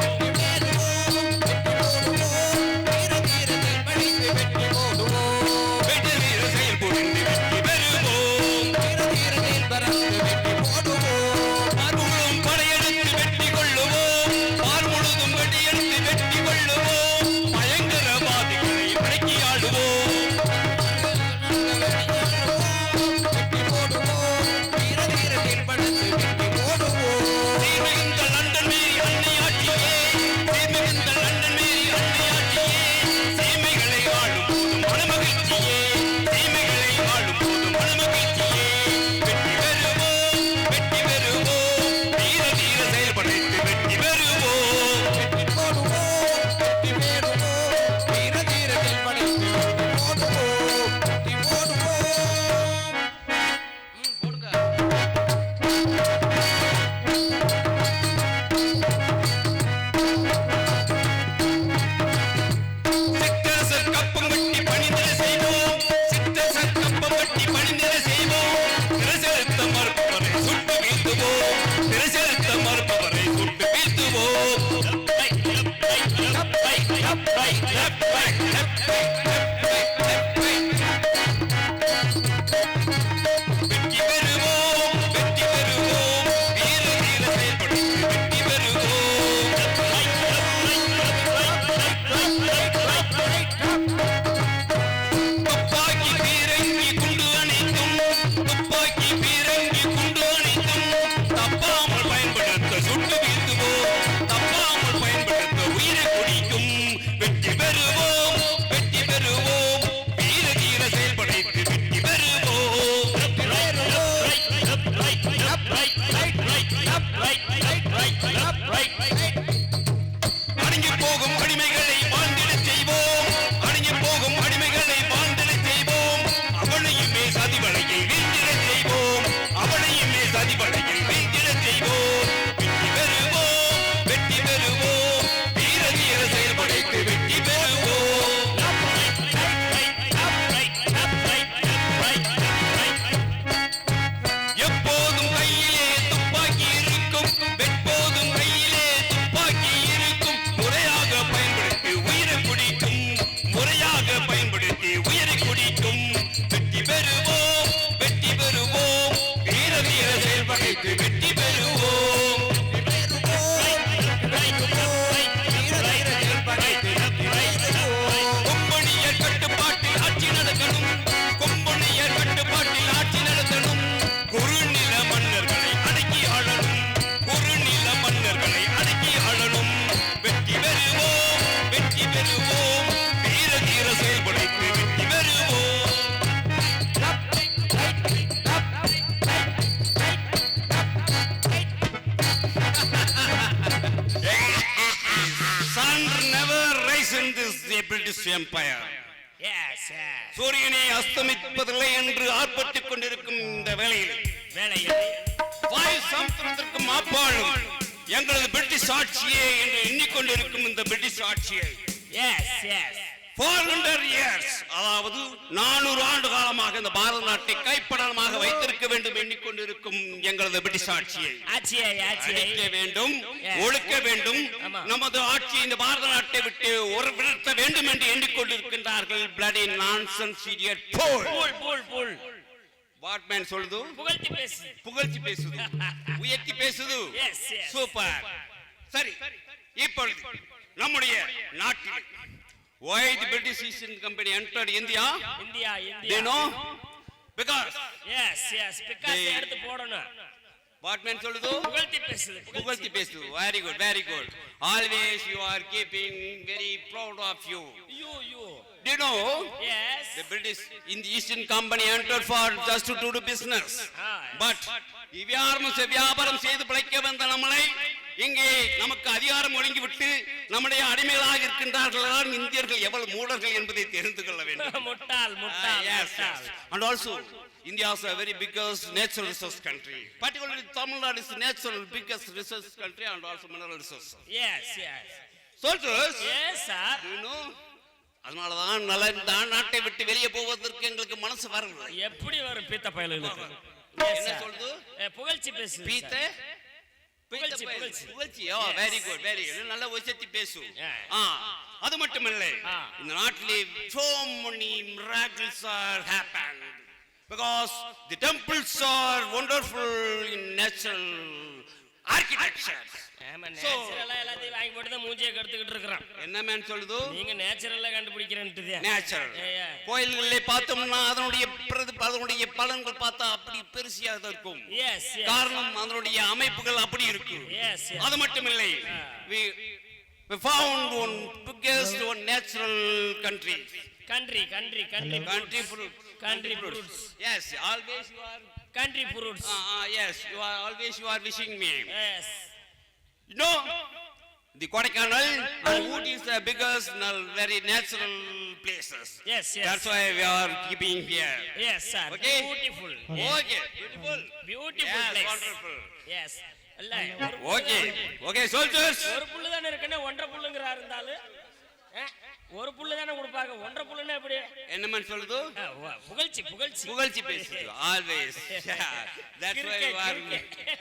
Empire. Yes, yes. சூரியனை அஸ்தமிப்பதில்லை என்று ஆர்ப்பட்டுக் கொண்டிருக்கும் இந்த வேளையில் வாயு சமுத்திரத்திற்கும் அப்பாலும் எங்களது பிரிட்டிஷ் ஆட்சியே என்று எண்ணிக்கொண்டிருக்கும் இந்த பிரிட்டிஷ் ஆட்சியை Yes, yes. 400 years, அதாவது 400 ஆண்டு காலமாக இந்த பாரத நாட்டை கைப்படலமாக வைத்திருக்க வேண்டும் எண்ணிக்கொண்டிருக்கும் எங்களது பிரிட்டிஷ் ஆட்சியை அழிக்க வேண்டும், ஒழுக்க வேண்டும், நமது ஆட்சியை இந்த பாரத நாட்டை விட்டு ஒரு விரட்ட வேண்டும் என்று எண்ணிக்கொண்டிருக்கின்றார்கள். bloody nonsense idiot புல் வாட்மேன் சொல்லுது, புகழ்ச்சி பேசுது, உயர்த்தி பேசுது. சூப்பர். சரி, இப்பொழுது நம்முடைய நாட்டில் why the British East India Company entered India? They know? Because because எடுத்து போடணும். வாட்மேன் சொல்லுது, புகழ்த்தி பேசுது. Very good. Always you are keeping very proud of you. Do you know? Yes. The British in the East India Company entered for just to do business. But வியாபாரம் செய்து பிழைக்க வந்த நம்மளை இங்கே நமக்கு அதிகாரம் ஒழுங்கி விட்டு நம்முடைய அடிமைகளாக இருக்கின்றார்கள். இந்தியர்கள் எவ்வளவு மூடர்கள் என்பதை தெரிந்து கொள்ள வேண்டும். முட்டாள். Yes. And also India is a very biggest natural resource country. Particularly Tamil Nadu is the natural biggest resource country and also mineral resource. Yes. Soldiers. Yes, sir. Do you know? அதனாலதான் நல்ல நாட்டை விட்டு வெளியே போவதற்கு எங்களுக்கு மனசு வரல. எப்படி வரும் பீத்த பயலுக்கு? என்ன சொல்றது? புகழ்ச்சி பேசு. புகழ்ச்சி. Very good. நல்ல உயர்த்தி பேசு. அது மட்டுமல்ல, இந்த நாட்டிலே so many miracles are happened because the temples are wonderful in natural architecture. நேச்சுரலா எல்லாத்தையும் வாங்கி போட்டு தான் மூஞ்சியை கெடுத்துக்கிட்டு இருக்கிறான். என்ன மேன் சொல்லுது? நீங்க நேச்சுரலா கண்டுபிடிக்கிறேன்ட்டு. நேச்சுரல் கோயில்களை பார்த்தோம்னா அதனுடைய பலன்கள் பார்த்தா அப்படி பெருசியா இருக்கும். காரணம் அதனுடைய அமைப்புகள் அப்படி இருக்கும். அது மட்டுமில்லை, we found one biggest one natural country fruits. Yes, always you are country fruits. Yes, you are wishing me. Yes. You know, the Kodaikanal and Ooty is the biggest very natural places. Yes. That's why we are keeping here. Yes, sir. Okay. Beautiful. Beautiful yes, place. Wonderful. Yes. Okay, soldiers. ஒரு புல்லு தான இருக்குன்னா ஒன்றரை புல்லுங்கறா இருந்தாலும் ஒரு புல்லு தானே கொடுப்பாங்க, 1.5 புல்லுன்னா எப்படி? என்னமா சொல்லுது? புகழ்ச்சி புகழ்ச்சி புகழ்ச்சி பேசுது always.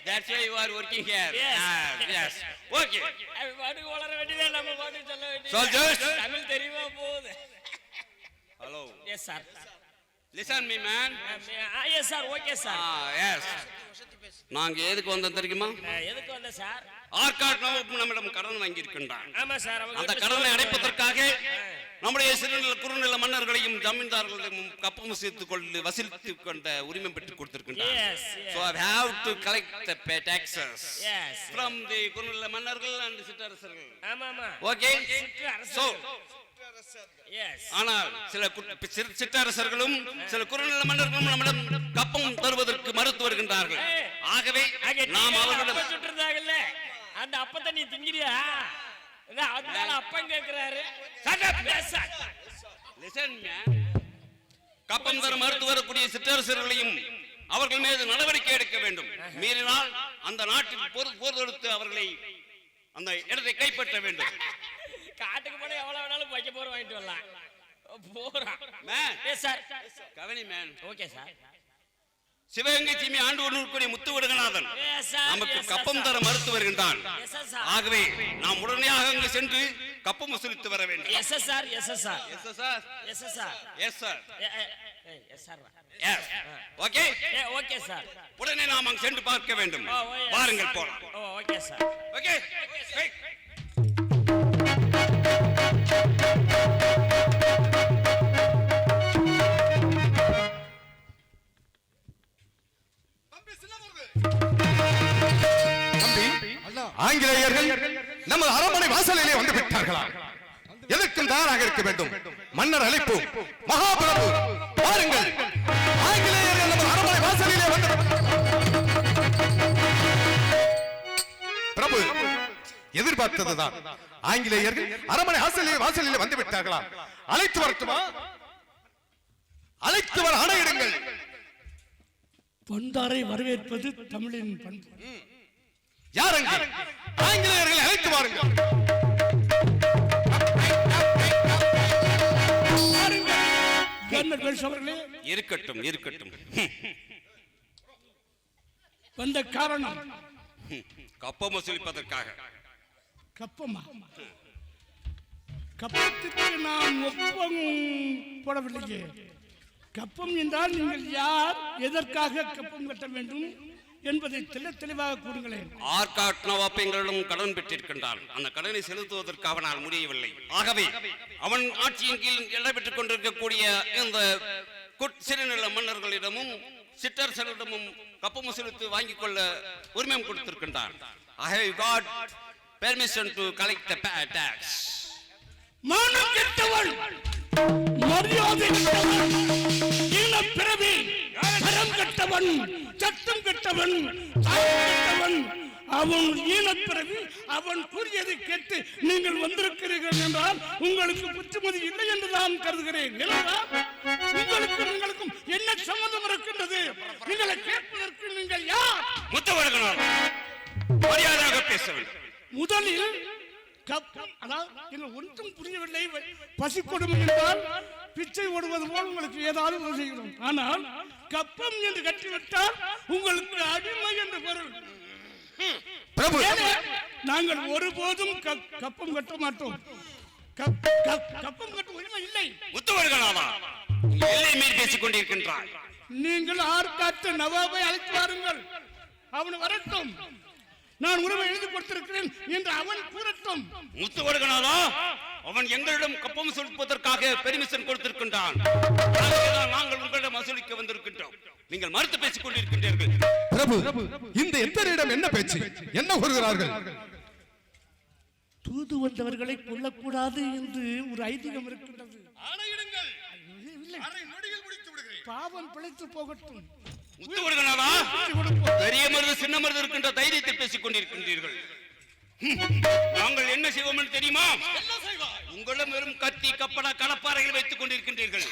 That's why you are working here. Yes. Okay. பாட்டு வளர வேண்டியதே, நம்ம பாட்டு சொல்ல வேண்டியது. Soldiers. தமிழ் தெரியுமா போகுது. Hello. Yes sir. Listen me man. Yes sir, okay sir. Yes. நாங்க எதுக்கு வந்தோம் தெரியுமா? எதுக்கு வந்த சார்? ஆர்காட் நம்மிடம் கடன் வாங்கி இருக்கின்றான். ஆமா சார். அந்த கடனை அடைப்பதற்காக நம்முடைய சிறுநில குறுநில மன்னர்களையும் ஜமீன்தார்களையும் கப்பம் சேர்த்துக் கொண்டு வசூலித்துக் கொண்ட உரிமை பெற்றுக் கொடுத்திருக்கின்றான். Yes, yes. So I have to collect the taxes Yes. from the குறுநில மன்னர்கள் and சிற்றரசர்கள். ஆமா ஆமா. Okay. So Yes. ஆனால் சில சிற்றரசர்களும் சில குறுநில மன்னர்களும் நம்மிடம் கப்பம் தருவதற்கு மறுத்து வருகின்றார்கள். ஆகவே நாம் அவர்களிடம் சுட்டுறாங்கல்ல, அந்த அப்பத்தை நீ திங்கிறியா? அதனால அப்பம் கேட்கிறாரு. கப்பம் தர மறுத்து வரக்கூடிய சிற்றரசர்களையும் அவர்கள் மீது நடவடிக்கை எடுக்க வேண்டும். மீறினால் அந்த நாட்டில் போர் தொடுத்து அவர்களை அந்த இடத்தை கைப்பற்ற வேண்டும். காட்டுக்கு போனா எவ்வளவு வேணாலும் வைக்க போற வாங்கிட்டு வரலாம். போறான் மேன். Yes sir. கவனி மேன். Okay sir. சிவகங்கை சீமை ஆண்டு ஒன்றுக்குரிய முத்துவடுகநாதன் நமக்கு கப்பம் தர மறுத்து வருகின்றான். ஆகவே நாம் உடனடியாக அங்கு சென்று கப்பம் வசூலித்து வர வேண்டும். Yes sir. Yes sir. Yes sir. Yes sir. Yes sir. Yes sir. Yes. Okay. Okay sir. உடனே நாம் அங்கு சென்று பார்க்க வேண்டும். வாருங்கள் போலாம். Okay sir. ஓகே. ஆங்கிலேயர்கள் நமது அரண்மனை வாசலிலே வந்து விட்டார்களா? எதற்கும் தயாராக இருக்க வேண்டும். மன்னர் அழைப்பு. மகாபிரபு பாருங்கள், ஆங்கிலேயர்கள் நமது அரண்மனை வாசலிலே வந்து. பிரபு எதிர்பார்த்ததுதான். ஆங்கிலேயர்கள் அரண்மனை வாசலிலே வந்து விட்டார்களா? அழைத்து வரட்டுமா? அழைத்து வர அணையிடுங்கள். பண்டாரை வரவேற்பது தமிழின் பண்பு. யாருங்க? ஆங்கிலேயர்களை அழைத்து வாருங்கள். இருக்கட்டும் இருக்கட்டும். வந்த காரணம் கப்பம் வசூலிப்பதற்காக. கப்பமா? கப்பத்துக்கு நாம் ஒப்பம் போடவில்லையே. கப்பம் என்றால் நீங்கள் யார், எதற்காக கப்பம் கட்ட வேண்டும் என்பதை தெளிவாக கூறுங்களேன். ஆர்காட் நவாப் எங்களிடம் கடன் பெற்றிருக்கின்றான். அந்த கடனை செலுத்துவதற்கு அவனால் முடியவில்லை. ஆகவே அவன் ஆட்சியின் கீழ் இடம்பெற்றுக் கொண்டிருக்கக்கூடிய இந்த சிறுநில மன்னர்களிடமும் சிற்றரசர்களிடமும் கப்பம் செலுத்தி வாங்கிக் கொள்ள உரிமை கொடுத்திருக்கின்றான். I have got permission to collect the tax. மானம் கெட்டவன், மரியாதை கெட்டவன், ஈனப்பிறவி, தரம் கெட்டவன், சட்டம் கெட்டவன், கெட்டவன், அவன் ஈனப்பிறவி. அவன் கூறியதை கேட்டு நீங்கள் வந்திருக்கிறீர்கள் என்றால் உங்களுக்கு புத்திமதி இல்லை என்று நான் கருதுகிறேன். உங்களுக்கும் என்ன சம்பந்தம் இருக்கின்றது? நீங்களை கேட்பதற்கு நீங்கள் யார்? முத்துவடுகநாதன், மரியாதையாக பேச வேண்டும். முதலில் கப்பம், அதாவது ஒன்றும் புரியவில்லை. பசி கொடுமை என்றால் பிச்சை ஓடுவது போல் உங்களுக்கு ஏதாவது செய்கிறோம். ஆனால் கப்பம் என்று கட்டிவிட்டால் உங்களுக்கு அடிமை என்று பொருள். நாங்கள் ஒருபோதும் கப்பம் கட்ட மாட்டோம். கப்பம் கட்ட உரிமை இல்லை. முத்துவடுகநாதன், எல்லை மீறி பேசிக் கொண்டிருக்கின்றான். நீங்கள் ஆர்காட்டு நவாபை அழைத்து வாருங்கள். அவன் வரட்டும். நான் உரிமை எழுதி கொடுத்திருக்கிறேன் என்று அவன் கூறட்டும். முத்துவடுகநாதா, அவன் எங்களிடம் கப்பம் செலுத்துவதற்காக பெர்மிஷன் கொடுத்திருக்கின்றான். நாங்கள் உங்களிடம் வசூலிக்க வந்திருக்கின்றோம். நீங்கள் மறுத்து பேசிக் கொண்டிருக்கின்றீர்கள். பிரபு, இந்த எத்தனையிடம் என்ன பேச்சு, என்ன கூறுகிறார்கள்? தூது வந்தவர்களை கொல்லக்கூடாது என்று ஒரு ஐதீகம் இருக்கின்றது. பாவம் பிழைத்து போகட்டும். முத்துவடுகநாதா, பெரிய மருது சின்ன மருது இருக்கின்ற தைரியத்தை பேசிக் கொண்டிருக்கின்றீர்கள். நாங்கள் என்ன செய்வோம் என்று தெரியுமா? உங்களிடம் வெறும் கத்தி கப்படா கடப்பாறைகள் வைத்துக் கொண்டிருக்கின்றீர்கள்.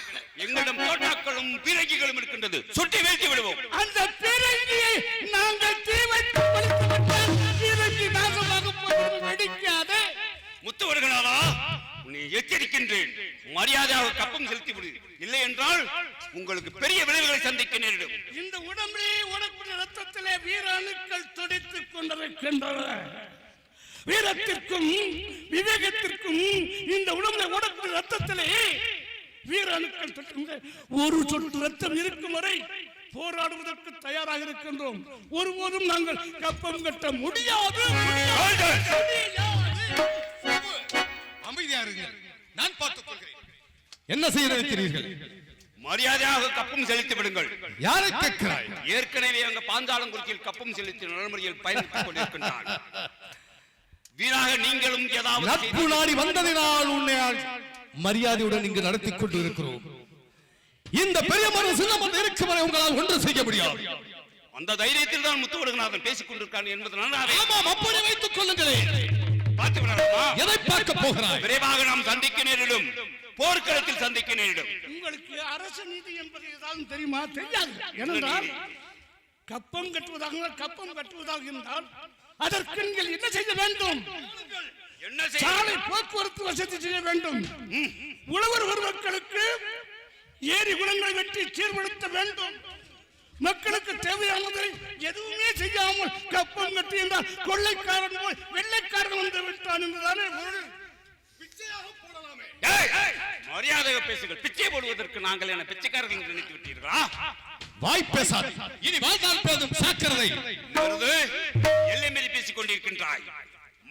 எங்களிடம் தோட்டாக்களும் பீரங்கிகளும் இருக்கின்றது. சுட்டி வீழ்த்தி விடுவோம். அந்த பீரங்கியை நாங்கள் தீ வைத்து பழித்துவிட்டால் பீரங்கி நாசமாக போவது வெடிக்காதே. முத்துவடுகநாதா, நீ எச்சரிக்கை மரியாதையாக கப்பம் செலுத்தி விடு, இல்லை என்றால் உங்களுக்கு பெரிய விளைவுகளை சந்திக்க நேரிடும். இந்த உடம்பிலே ஓடக்கூடிய ரத்தத்திலே வீர அணுக்கள் துடித்துக் கொண்டிருக்கின்றன. வீரத்திற்கும் விவேகத்திற்கும் இந்த உடம்பிலே ஓடக்கூடிய ரத்தத்திலே வீர அணுக்கள் தொட்டுகின்ற ஒரு சொட்டு ரத்தம் இருக்கும் வரை போராடுவதற்கு தயாராக இருக்கின்றோம். ஒருபோதும் நாங்கள் கப்பம் கட்ட முடியாது. அமைதியா இருங்க, நான் பார்த்துக் கொள்கிறேன். என்ன செய்ய நினைக்கிறீர்கள்? மரியாதையாக கப்பம் செலுத்தி விடுங்கள். யாரை கேட்கிறாய்? ஏற்கனவே அங்க பாஞ்சாலங்குறிச்சியில் கப்பம் செலுத்தி நடைமுறையில் பயணித்துக் கொண்டிருக்கின்றான். வீராக நீங்களும் ஏதாவது நட்பு நாடி வந்ததினால் உன்னை மரியாதையுடன் இங்கு நடத்தி கொண்டு இருக்கிறோம். இந்த பெரிய மரம் சின்ன மரம் இருக்கும் வரை உங்களால் ஒன்று செய்ய முடியாது. அந்த தைரியத்தில் தான் முத்துவடுகநாதன் பேசிக் கொண்டிருக்கான் என்பது அப்படி வைத்துக் கொள்ளுங்களேன். பார்த்து விடலாமா? எதை பார்க்க போகிறாய்? விரைவாக நாம் சந்திக்க நேரிடும், போர்க்களத்தில் சந்திக்க நேரிடும். உங்களுக்கு அரசு நீதி என்பது ஏதாவது தெரியுமா? தெரியாது. ஏனென்றால் கப்பம் கட்டுவதாக இருந்தால் அதற்கு நீங்கள் என்ன செய்ய வேண்டும்? என்ன செய்ய? சாலை போக்குவரத்து வசதி செய்ய வேண்டும். உழவர் மக்களுக்கு ஏரி குளங்களை வெட்டி சீர்படுத்த வேண்டும். மக்களுக்கு தேவையானதை எதுவுமே செய்யாமல் கப்பம் கட்டி என்றால் கொள்ளைக்காரன் போய் வெள்ளைக்காரன் வந்து விட்டான் என்றுதானே மரியாதையாக பேசுங்கள். பிச்சை போடுவதற்கு நாங்கள் என்ன பிச்சைக்காரர்கள் என்று நினைத்து விட்டீர்களா? வாய் பேசாது, இனி வாழ்ந்தால் பேசும் சாக்கரதை. எல்லை மீறி பேசிக் கொண்டிருக்கின்றாய்.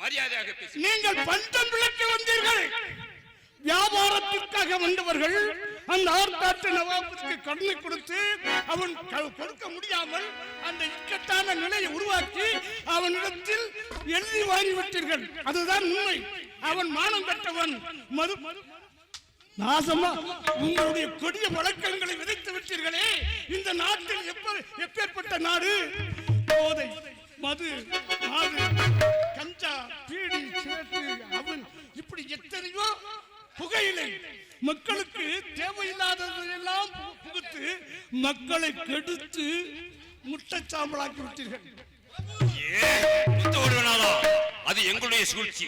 மரியாதையாக பேசு. நீங்கள் பஞ்சம் விளக்க வந்தீர்கள். வியாபாரத்திற்காக வந்தவர்கள் அந்த ஆர்ப்பாட்ட நவாபுக்கு கடனை கொடுத்து அவன் கொடுக்க முடியாமல் அந்த இக்கட்டான நிலையை உருவாக்கி அவனிடத்தில் எழுதி வாங்கிவிட்டீர்கள். அதுதான் உண்மை. அவன் மானம் பெற்றவன். நாசமா உங்களுடைய கொடிய வழக்கங்களை விதைத்து விட்டீர்களே. இந்த நாட்டில் எப்பேற்பட்ட நாடு! போதை, மது, மாது, கஞ்சா, பீடி, சிகரெட்டு, அவன் இப்படி எத்தனையோ புகையிலை மக்களுக்கு தேவையில்லாததையெல்லாம் புகுத்து மக்களை கெடுத்து முட்டச்சாம்பலாக்கி விட்டீர்கள். அது எங்களுடைய சூழ்ச்சி.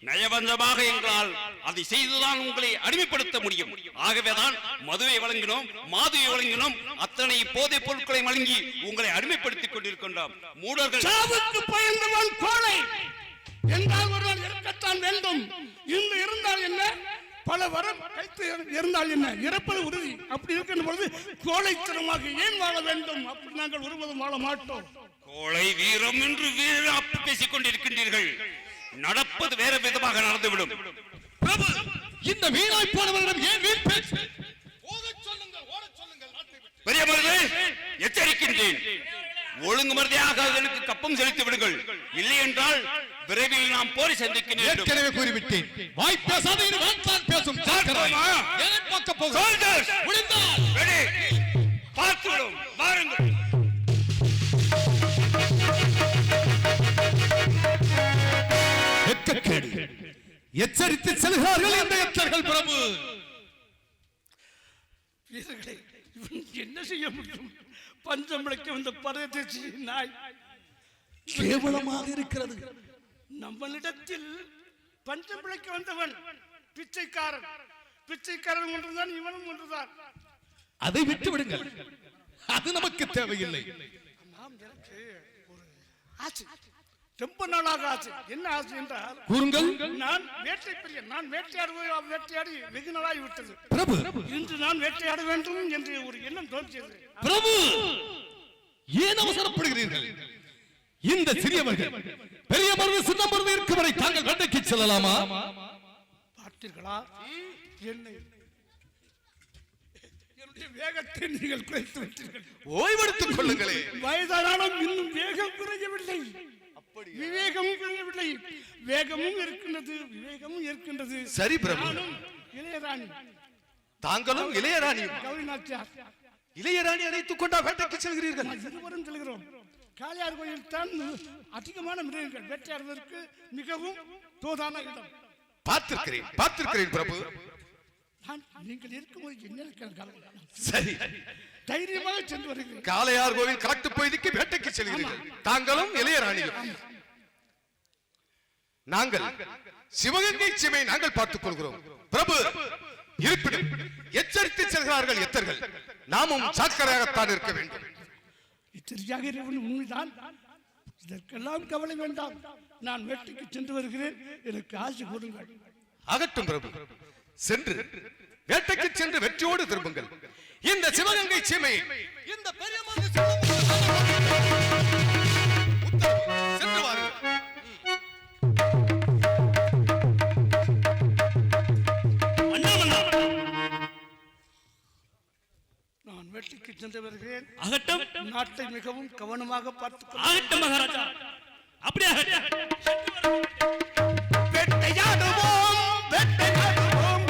நயவந்தமாக எங்களால் அதை செய்துதான் உங்களை அடிமைப்படுத்த முடியும். ஆகவேதான் மதுவை வழங்கினோம், மாதுவை வழங்கினோம், அத்தனை போதைப் பொருட்களை வழங்கி உங்களை அடிமைப்படுத்திக் கொண்டிருக்கின்றோம். மூடர்கள் சாவுக்கு பயந்தவன் கோழை என்றால் ஒருவன் இருக்கத்தான் வேண்டும். இன்று இருந்தால் என்ன, பல வரம் கைத்து இருந்தால் என்ன, இறப்பது உறுதி. அப்படி இருக்கின்ற பொழுது கோழைத்தனமாக ஏன் வாழ வேண்டும்? அப்படி நாங்கள் ஒருவதும் வாழ மாட்டோம். கோழை வீரம் என்று வீரம் பேசிக் கொண்டிருக்கின்றீர்கள். நடப்பது வேற விதமாக நடந்துவிடும். பிரபு, இந்த வீணாய் போனவரிடம் ஏன் வீண் பேச்சு? பெரிய மருது, எச்சரிக்கின்றேன். ஒழுங்கு மருதையாக எனக்கு கப்பம் செலுத்தி விடுங்கள். இல்லை என்றால் விரைவில் நாம் போரை சந்திக்க நேரிடும். ஏற்கனவே கூறிவிட்டேன். வாய் பேசாத, இனி வாய்த்தான் பேசும் சாக்கரை. எதை பார்க்க போகிறோம்? முடிந்தால் பார்த்துவிடும். வாருங்கள். எச்சரித்து செல்கிறார்கள் இந்த எச்சர்கள். பிரபு, வீரர்களே, என்ன செய்ய முடியும்? பஞ்சம் விளைக்க வந்த பரதேசி நாய் கேவலமாக இருக்கிறது. நம்மளிடத்தில் பஞ்சம் விளைக்க வந்தவன் பிச்சைக்காரன். பிச்சைக்காரன் ஒன்றுதான், இவனும் ஒன்றுதான். அதை விட்டு விடுங்கள், அது நமக்கு தேவையில்லை. ரொம்ப நாளாக ஆச்சு. என்ன ஆச்சு என்றால், கூறுங்கள். நான் வேட்டை பிரியன். நான் வேட்டையாடி வெகு நாளாகி விட்டது. பிரபு, இன்று நான் வேட்டையாட வேண்டும் என்று ஒரு எண்ணம் தோன்றியது. பிரபு, ஏன் அவசரப்படுகிறீர்கள்? இந்த சிறியவர்கள் பெரிய மருந்து சின்ன மருந்து இருக்கும் வரை தாங்கள் வேட்டைக்கு செல்லலாமா? பார்த்தீர்களா, என்னுடைய வேகத்தை நீங்கள் குறைத்து விட்டீர்கள். ஓய்வெடுத்துக் கொள்ளுங்களே. வயதானாலும் இன்னும் வேகம் குறையவில்லை, விவேகமும் குறையவில்லை. வேகமும் இருக்கின்றது, விவேகமும் இருக்கின்றது. சரி பிரபு. இளையராணி, தாங்களும் இளையராணி கௌரி நாச்சியார், இளையராணி அழைத்துக் கொண்டா வேட்டைக்கு செல்கிறீர்கள்? இருவரும் செல்கிறோம். காளியார் கோயில் தான் அதிகமான மிருகங்கள் வேட்டையாடுவதற்கு மிகவும் தோதான இடம். பார்த்திருக்கிறேன் பிரபு. நீங்கள் இருக்கும்போது என்ன சரி, தைரியமாக சென்று வருகிறேன். காளையார் கோவில் காட்டு பகுதிக்கு வேட்டைக்கு செல்கிறீர்கள். தாங்களும் இளையராணியும். நாங்கள் சிவகங்கை சீமை நாங்கள் பார்த்துக் கொள்கிறோம். பிரபு, இருப்பினும் எச்சரித்து செல்கிறார்கள் எத்தர்கள். நாமும் சாக்கரையாகத்தான் இருக்க வேண்டும். எச்சரிக்கையாக இருப்பது உண்மைதான். இதற்கெல்லாம் கவலை வேண்டாம். நான் வேட்டைக்கு சென்று வருகிறேன். எனக்கு ஆசை கொடுங்கள். அகட்டும் பிரபு, சென்று வேட்டைக்கு சென்று வெற்றியோடு திரும்புங்கள். இந்த சிவகங்கை சீமை இந்த பெரியமங்கை சென்று வாருங்கள். நான் வேட்டைக்கு சென்று வருகிறேன். அகட்டும். நாட்டை மிகவும் கவனமாக பார்த்துக் ஆகட்டும் மகாராஜா. அப்படியே ஆகட்டும். வேட்டையாடுவோம், வேட்டையாடுவோம்,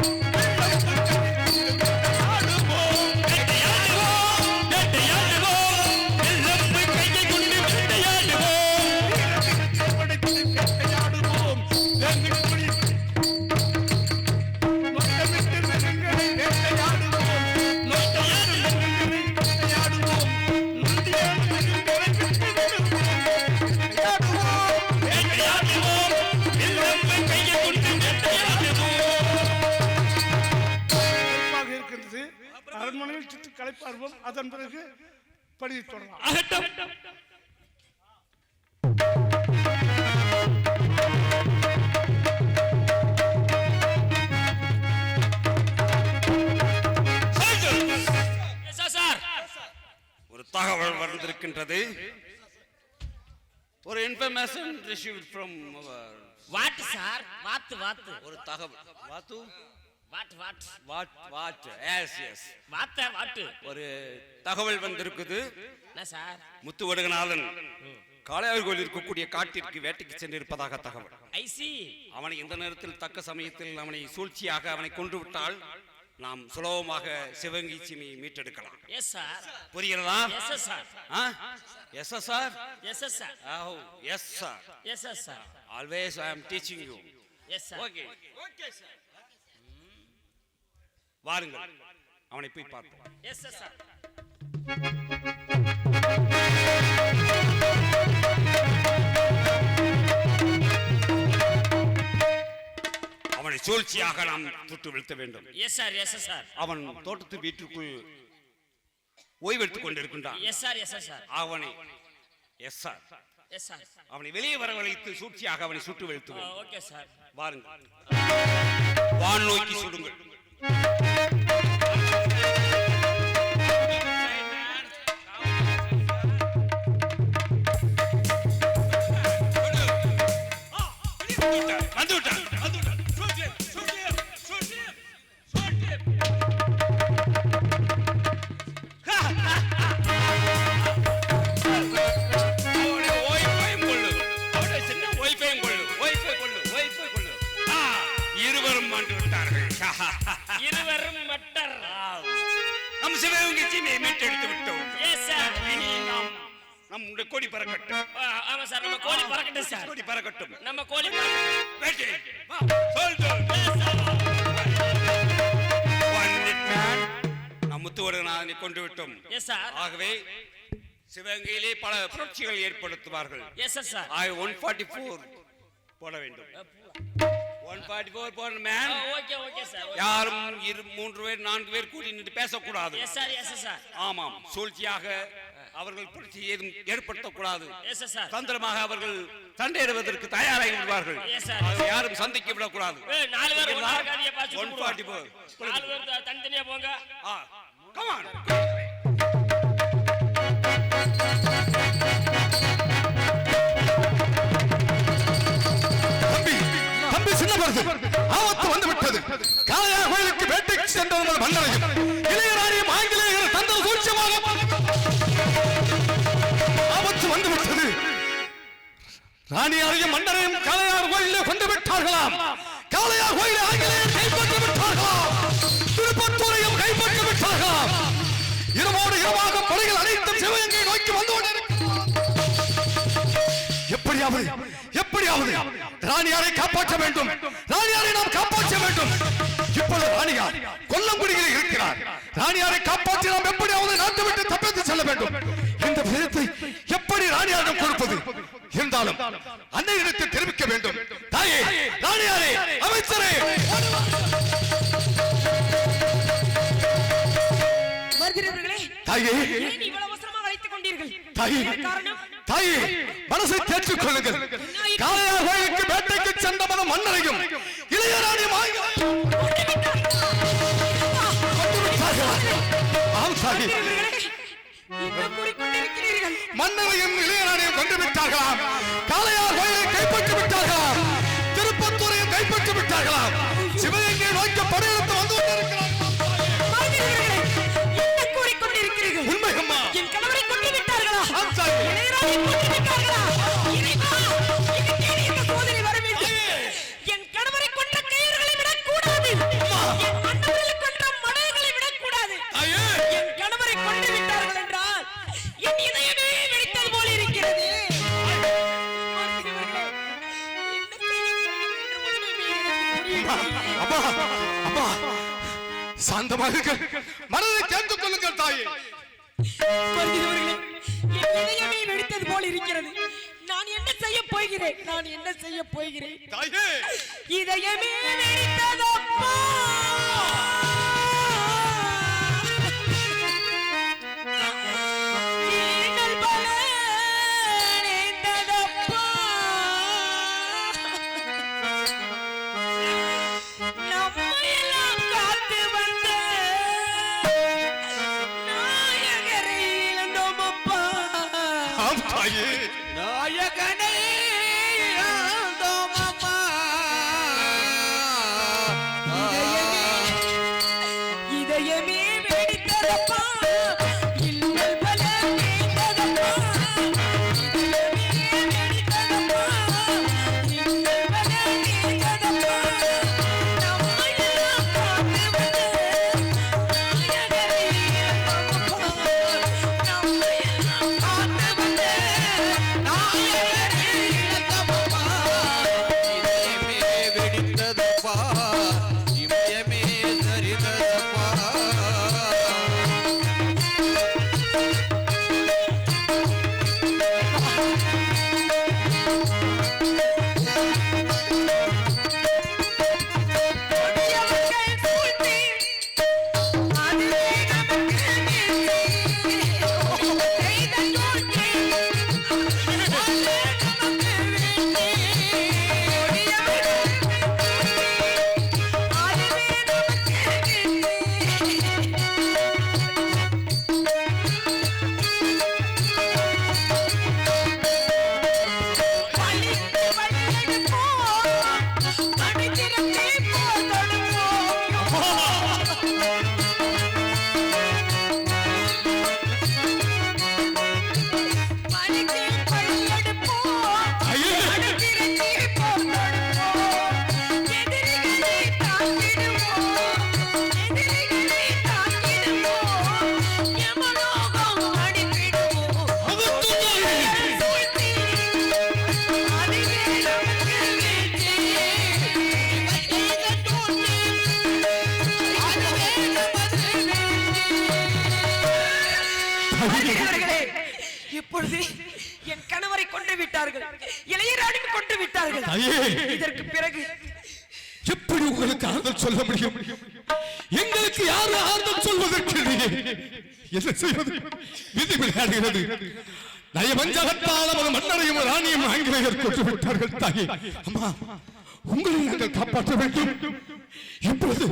அரண்மனையில் சுற்றி களைப்பார்வோம். அதன் பிறகு பணியை தொடரலாம். அகட்டும். ஒரு தகவல் வந்திருக்கின்றது. ஒரு information received from what sir? வாத்து ஒரு தகவல். வாத்து வாட் எஸ் எஸ் வாட்டு ஒரு தகவல் வந்திருக்குது. என்ன சார்? முத்துவடுகநாதன் காளையார் கோயில் இருக்கக்கூடிய காட்டிற்கு வேட்டைக்கு சென்றிருப்பதாக தகவல். ஐ சி. அவனை இந்த நேரத்தில் தக்க சமயத்தில் அவனை சூழ்ச்சியாக அவனை கொன்று விட்டால் நாம் சுலபமாக சிவகங்கை சீமையை மீட்டெடுக்கலாம். Yes sir. புரிகிறதா? Yes sir. Yes sir. Yes sir. Yes sir. Yes sir. Always I am teaching you. Yes sir. Okay sir. வாருங்கள், அவனை போய் பார்ப்போம். Yes sir. அவனை சூழ்ச்சியாக நாம் சுட்டு வீழ்த்த வேண்டும். Yes sir. Yes sir. அவன் தோட்டத்து வீட்டுக்குள் ஓய்வெடுத்துக் கொண்டிருக்கின்றான். Yes sir. Yes sir. அவனை எஸ் சார். Yes sir. அவனை வெளியே வரவழைத்து சூழ்ச்சியாக அவனை சுட்டு வீழ்த்து வேண்டும். Okay sir. வாருங்கள், வான் நோக்கி சுடுங்கள். இருவரும் மட்டர். நம் சிவகங்கை சீமையை மீட்டெடுத்து விட்டோம். Yes sir. இனி நாம் நம்முடைய கோடி பறக்கட்டும். ஆமா சார், நம்ம கோழி பறக்கட்டும் சார். கோடி பறக்கட்டும். நம்ம கோழி பறக்கட்டும். வேட்டை. நம் முத்துவடுகநாதனை கொண்டு விட்டோம். Yes sir. ஆகவே சிவகங்கையிலே பல புரட்சிகள் ஏற்படுத்துவார்கள். Yes sir. 144 போட வேண்டும். 144 போன மேன். Okay okay sir. யாரும் 3 பேர் 4 பேர் கூடி நின்று பேசக்கூடாது. S sir. Yes sir. ஆமாம், சூழ்ச்சியாக அவர்கள் புரட்சி ஏதும் ஏற்படுத்தக்கூடாது. Yes sir. தந்திரமாக அவர்கள் சண்டையிடுவதற்கு தயாராகி விடுவார்கள். Yes sir. அதை யாரும் சந்திக்க விடக்கூடாது. 4 பேர் ஒண்ணா இருக்காதீங்க, பாத்து 144 4 பேர் தனித்தனியா போங்க. Come on. தம்பி சின்ன பரசு, ஆபத்து வந்து விட்டது. காளையார் கோயிலுக்கு வேட்டைக்கு சென்றவர்கள் மன்னரையும் இளையராணியும் ஆங்கிலேயர்கள் தந்தல் சூழ்ச்சியமாக ஆபத்து வந்து விட்டது. ராணியாரையும் மன்னரையும் காளையார் கோயிலே கொண்டு விட்டார்களாம். காளையார் கோயிலை ஆங்கிலேயர் கைப்பற்றி விட்டார்களாம். திருப்பத்தூரையும் கைப்பற்றி விட்டார்களாம். இரவோடு இரவாக படைகள் அனைத்தும் சிவகங்கை நோக்கி வந்து எப்படியாவது ராணியாரை காப்பாற்ற வேண்டும். ராணியாரை நாம் காப்பாற்ற வேண்டும். இப்பொழுது ராணியார் கொல்லங்குடியில் இருக்கிறார். ராணியாரை காப்பாற்றி நாம் எப்படியாவது நாட்டை விட்டு தப்பித்து செல்ல வேண்டும். இந்த விஷயத்தை எப்படி ராணியாரிடம் கொடுப்பது? இருந்தாலும் அன்னையிடத்தில் தெரிவிக்க வேண்டும். தாயே, ராணியாரே, அமைச்சரே, தாயே ஏன் இவ்வளவு அவசரமாக அழைத்துக் கொண்டீர்கள்? தாயே என்ன காரணம்? தாயே மனசை தேற்றிக் கொள்ளுங்கள். காளையார் கோயிலுக்கு வேட்டைக்கு சென்ற மனம் மன்னரையும் இளையராணி என்ன கூறிக்கொண்டிருக்கிறீர்கள்? மன்னரையும் இளையராணியும் கொண்டு விட்டார்களாம். காளையார் கோயிலை கைப்பற்றி விட்டார்களாம். திருப்பத்தூரையும் கைப்பற்றி விட்டார்களாம். சிவகங்கை நோக்கி படையெடுத்து வந்து கொண்டிருக்கிறார்கள். என்ன கூறிக்கொண்டிருக்கிறீர்கள்? உண்மை அம்மா. என் கணவரை கொண்டு விட்டார்களா? ஆச்சாரி. இளையராணியை கொண்டு விட்டார்களா? இறைவா, இதுக்கே இந்த சோதனை வர வேண்டும். என் கணவரை கொன்ற கையர்களை விடக்கூடாது. என் மன்னவர்களை கொன்ற மடையர்களை விடக்கூடாது. என் கணவரை கொண்டு விட்டார்கள் என்றால் என் இதயமே வெடித்தது போல இருக்கிறது. அப்பா அப்பா சாந்தமாக மனதை கேட்டுக் கொள்ளுங்கள் தாயே. வருகிறவர்களே, என் இதயமே வெடித்தது போல இருக்கிறது. நான் என்ன செய்ய போகிறேன்? நான் என்ன செய்ய போகிறேன்? தாயே இதயமே வெடித்ததப்பா. நீங்கள் பல நேர்ந்ததப்பா. நம்மையெல்லாம் காத்து வந்த நாயகரை இழந்தோமப்பா. ஆம் தாயே நாயகனே இழந்தோமம்மா. இதயமே வெடித்ததப்பா. இன்னல் பல நேர்ந்ததப்பா. இதயமே வெடித்ததப்பா. இன்னல் பல நேர்ந்ததப்பா. நம்மையெல்லாம் காத்து வந்த நாயகரை இழந்தோமப்பா. நம்மையெல்லாம் காத்து வந்த நாயகரை இழந்தோமப்பா. இதயமே வெடித்ததப்பா, இமயமே சரிதப்பா. கொடியவர்கள் சூழ்த்தி அதுவே நமக்கு நீதி. செய்த சூழ்ச்சி அது நமக்கு வீழ்ச்சி. கொடியவர்கள் அதுவே நமக்கு நீதி. பழித்து வழியெடுப்போம், பணித்திருந்தே போர் தொடுப்போம். பழித்து வழியெடுப்போம், பணித்திருந்தே போர் தொடுப்போம். எதிரிகளை தாக்கிடுவோம், எதிரிகளை தாக்கிடுவோம். யமலோகம் அடித்திடுவோம். சூழ்ச்சி அதுவே நமக்கு வீழ்ச்சி. செய்த சூழ்ச்சி அதுவே நமது வீழ்ச்சி. இப்பொழுது என் கணவரை கொண்டு விட்டார்கள், இளையராணியை கொண்டு விட்டார்கள். தாயே இதற்கு பிறகு எப்படி உங்களுக்கு ஆறுதல் சொல்ல முடியும்? எங்களுக்கு யாரு ஆறுதல் சொல்வதற்கு இல்லையே. என்ன செய்வது? விதி விளையாடுகிறது. நயவஞ்சகத்தால் நமது மன்னரையும் ராணியும் ஆங்கிலேயர் கொண்டு விட்டார்கள். தாயே அம்மா, உங்களை நாங்கள் காப்பாற்ற வேண்டும். இப்பொழுது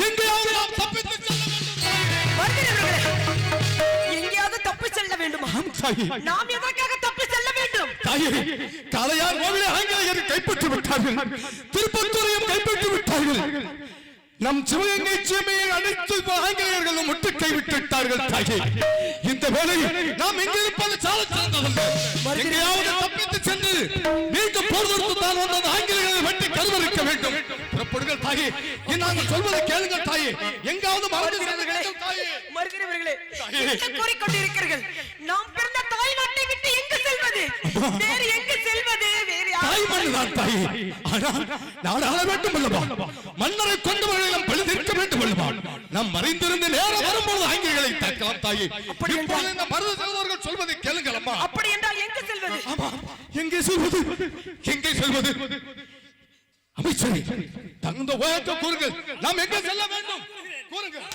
எங்கேயாவது நாம் தப்பித்து செல்ல வேண்டும். வருகிறவர்களே, எங்கேயாவது தப்பி செல்ல வேண்டுமா? ஆம் தாயே. நாம் எதற்காக தப்பி செல்ல வேண்டும்? தாயே, காளையார் கோவிலை ஆங்கிலேயர் கைப்பற்றி விட்டார்கள். திருப்பத்தூரையும் கைப்பற்றி விட்டார்கள். நம் சிவகங்கை சீமையை அனைத்து ஆங்கிலேயர்களும் முட்டு கைவிட்டு விட்டார்கள். தாயே, இந்த வேளையில் நாம் எங்கிருப்பது சால சிறந்ததல்ல. எங்கேயாவது தப்பித்து சென்று மீண்டும் போர் தொடுத்து தான் வந்த அந்த ஆங்கிலேயர்களை வெட்டி கருவறுக்க வேண்டும். புறப்படுங்கள் தாயே, நாங்கள் சொல்வதை கேளுங்கள் தாயே. எங்காவது மறந்து செல்லுங்கள் தாயே. வருகிறவர்களே, என்ன கூறிக்கொண்டிருக்கிறீர்கள்? நாம் பிறந்த தாய் நாட்டை விட்டு எங்கு செல்வது? வேறு எங்கு செல்வது? வேறு தாய் மண்ணுதான் தாயே. ஆனால் நாடாள வேண்டும் அல்லவா? மன்னரை கொண்டு வரையிலும் பழி தீர்க்க வேண்டும் அல்லவா? நாம் மறைந்திருந்து நேரம் வரும்போது ஆங்கிலேயர்களை தாக்கலாம் தாயே. இப்பொழுது இந்த மருது செல்வர்கள் சொல்வதை கேளுங்கள் அம்மா. அப்படி என்றால் எங்கு செல்வது? ஆமா, எங்கே செல்வது? எங்கே செல்வது? அமைச்சரே, தகுந்த உயர்த்த கூறுங்கள். நாம் எங்கே செல்ல வேண்டும்? கூறுங்கள்.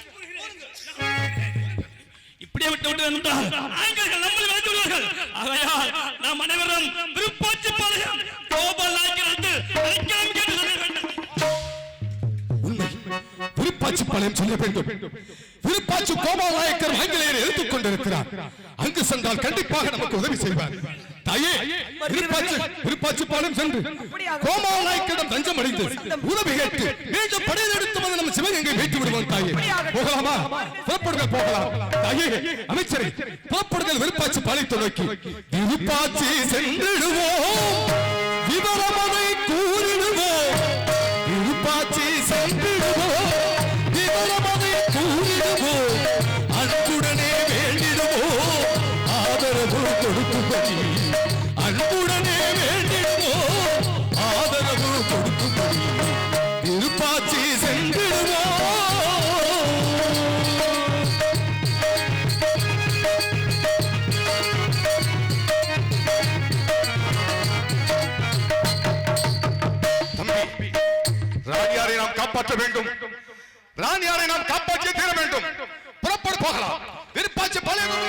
இப்படி விட்டோம் என்றால் ஆங்கிலேயர்கள் நம்மளை வளைத்து விடுவார்கள். ஆகையால் நாம் அனைவரும் விருப்பாட்சி பாளையம் கோபால் நாயக்கர் அழைக்கலாம் என்று சொல்ல வேண்டும். உண்மை விருப்பாட்சி பாளையம் சொல்ல வேண்டும். விருப்பாட்சி கோபால் நாயக்கர் ஆங்கிலேயர் எழுத்துக் கொண்டிருக்கிறார். அங்கு சென்றால் கண்டிப்பாக நமக்கு உதவி செய்வார். தாயே, விருப்பாட்சி பாளையம் சென்று கோபால் நாயக்கரிடம் தஞ்சம் அடைந்து உதவி கேட்டு மீண்டும் படையில் எடுத்து வந்து நம்ம சிவகங்கை வைத்து விடுவோம். தாயே, போகலாமா? புறப்படுங்கள், போகலாம். தாயே, அமைச்சரை புறப்படுங்கள். விருப்பாட்சி பாளையத்தை நோக்கி விருப்பாட்சி சென்றிடுவோம், விவரமதை கூறிடுவோம். விருப்பாட்சி சென்றிடுவோம், விவரமதை கூறிடுவோம். அன்புடனே வேண்டிடுவோம், ஆதரவு கொடுக்கும்படி. அன்புடனே வேண்டிடுவோம், ஆதரவு கொடுக்கும்படி. விருப்பாட்சி சென்றிடுவோம். தம்பி, ராணியாரை நாம் காப்பாற்ற வேண்டும். ராணியாரை நாம் காப்பாற்றிய தீர வேண்டும். புறப்பட போகலாம். விருப்பாட்சி பாளையம்.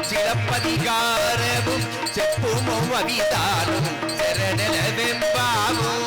சிலப்பதிகாரமும் செப்புமும் அவிதாரும் சரணனவெம்பாவும்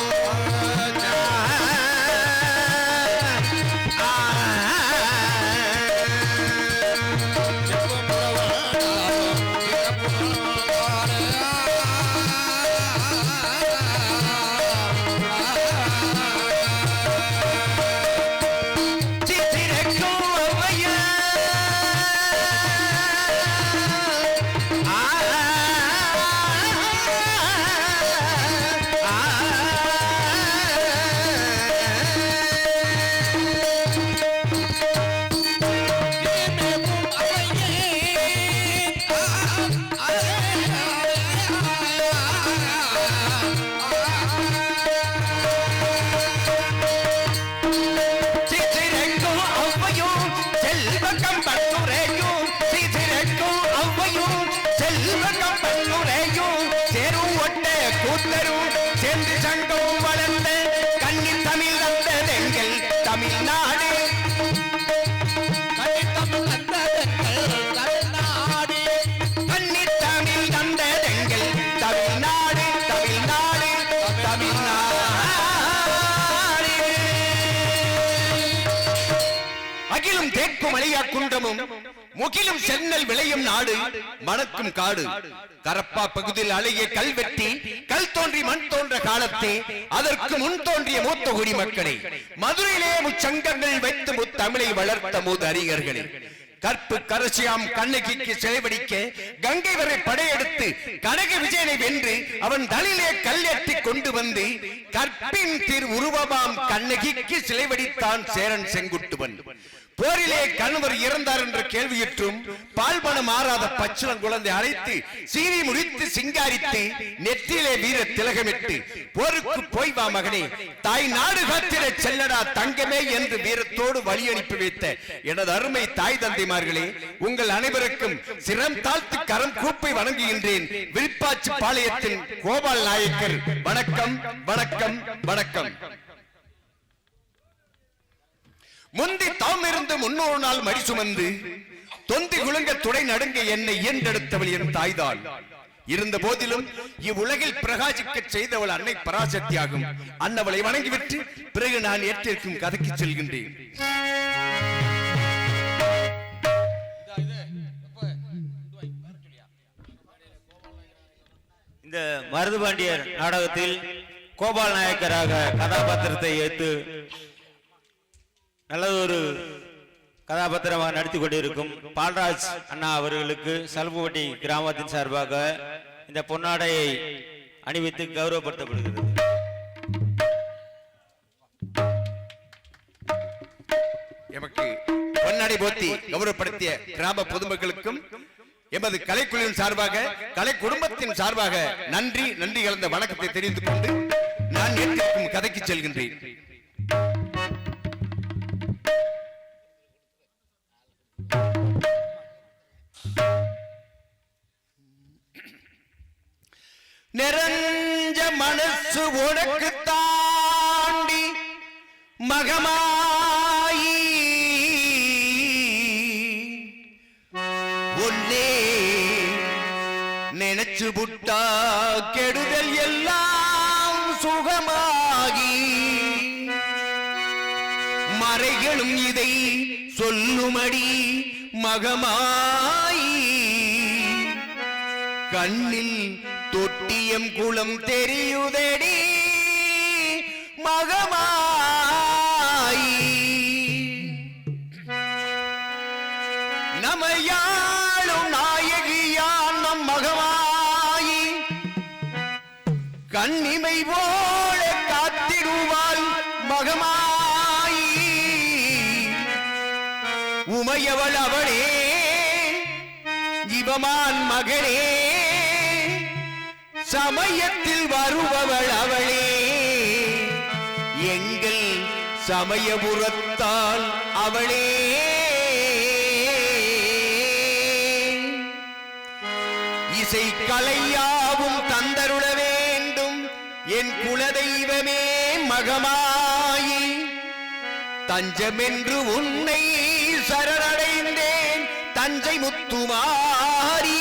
தமிழ்நாடு கன்னித்தமிழ் தந்ததெங்கள் தமிழ்நாடு தமிழ்நாடு தமிழ்நாடு அகிலும் தேக்கும் அழியா குன்றமும் முகிலும் சென்னல் விளையும் நாடு மணக்கும் காடு கரப்பா பகுதியில் அழகிய கல்வெட்டி கல் தோன்றி மண் தோன்ற காலத்தே அதற்கு முன் தோன்றிய மூத்த குடிமக்களே மதுரையிலே முச்சங்கங்கள் வைத்து முத்தமிழை வளர்த்த மூது அறிஞர்களே கற்பு கரசியாம் கண்ணகிக்கு சிலைவடிக்க கங்கை வரை படையெடுத்து கனக விஜயனை வென்று அவன் தலையிலே கல்லேற்றி கொண்டு வந்து கற்பின் திரு உருவமாம் கண்ணகிக்கு சிலைவடித்தான் சேரன் செங்குட்டுவன் போரிலே கணவர் இறந்தார் என்ற கேள்வியுற்றும் பால்மணம் மாறாத பச்சிளம் குழந்தை அழைத்து சீனி முடித்து சிங்காரித்து நெற்றிலே வீர திலகமிட்டு போருக்கு போய் வா மகனே தாய் நாடு காத்திர செல்லடா தங்கமே என்று வீரத்தோடு வழி அனுப்பி வைத்த எனது அருமை தாய் தந்தைமார்களே உங்கள் அனைவருக்கும் சிரம் தாழ்த்து கரம் கூப்பை வணங்குகின்றேன் விருப்பாச்சி பாளையத்தின் கோபால் நாயக்கர் வணக்கம் வணக்கம் வணக்கம் முந்தி தாம் இருந்து 300 நாள் மடி சுமந்து தொந்தி குலுங்க துடை நடுங்க என்னை இயன்றெடுத்தவள் என் தாய்தான் இருந்த போதிலும் இவ்வுலகில் பிரகாசிக்க செய்தவள் அன்னை பராசக்தியாகும் அன்னவளை வணங்கிவிட்டு பிறகு நான் ஏற்றிருக்கும் கதைக்கு செல்கின்றேன். இந்த மருதுபாண்டியர் நாடகத்தில் கோபால் நாயக்கராக கதாபாத்திரத்தை ஏற்று நல்லது ஒரு கதாபாத்திரமாக நடித்துக் கொண்டிருக்கும் பால்ராஜ் அண்ணா அவர்களுக்கு சல்புவட்டி கிராமத்தின் சார்பாக இந்த பொன்னாடையை அணிவித்து கௌரவப்படுத்தப்படுகிறது. எமக்கு பொன்னாடை போத்தி கௌரவப்படுத்திய கிராம பொதுமக்களுக்கும் எமது கலைக்குழுவின் சார்பாக கலை குடும்பத்தின் சார்பாக நன்றி நன்றி கலந்த வணக்கத்தை தெரிவித்துக் கொண்டு நான் ஏற்றிருக்கும் கதைக்கு செல்கின்றேன். நிறைஞ்ச மனசு உனக்கு தாண்டி மகமாயி ஒன்னே நினைச்சு புட்டா கெடுதல் எல்லாம் சுகமாகி மறைகளும் இதை சொல்லுமடி மகமாயி கண்ணில் தொட்டியம் குளம் தெரியுதடி மகமாயி நமையாளும் நாயகியான் நம் மகமாயி கண்ணிமை போல காத்திடுவாள் மகமாயி உமையவள் அவளே இவமான் மகனே சமயத்தில் வருபவள் அவளே எங்கள் சமயபுரத்தால் அவளே இசை கலையாவும் தந்தருள வேண்டும் என் குலதெய்வமே மகமாயி தஞ்சமென்று உன்னை சரணடைந்தேன் தஞ்சை முத்துமாரி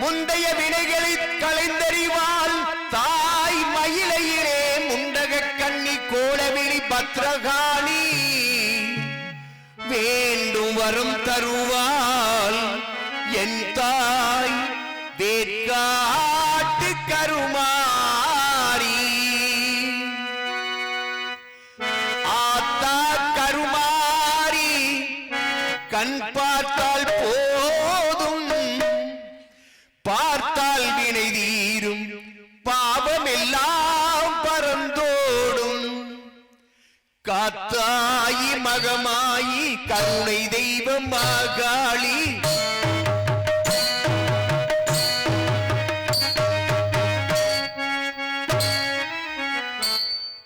முந்தைய வினைகளை களைந்தறிவாள் தாய் மயிலையிலே முண்டக கண்ணி கோலவிழி பத்ரகாளி வேண்டும் வரும் தருவாள் என் தாய் வேட்காட்டு கருமாரி ஆத்தா கருமாரி கண் பார்த்தால் போதும் பார்த்தால் வினை தீரும் பாவம் எல்லாம் பறந்தோடும் காத்தாயி மகமாயி கருணை தெய்வம் மாகாளி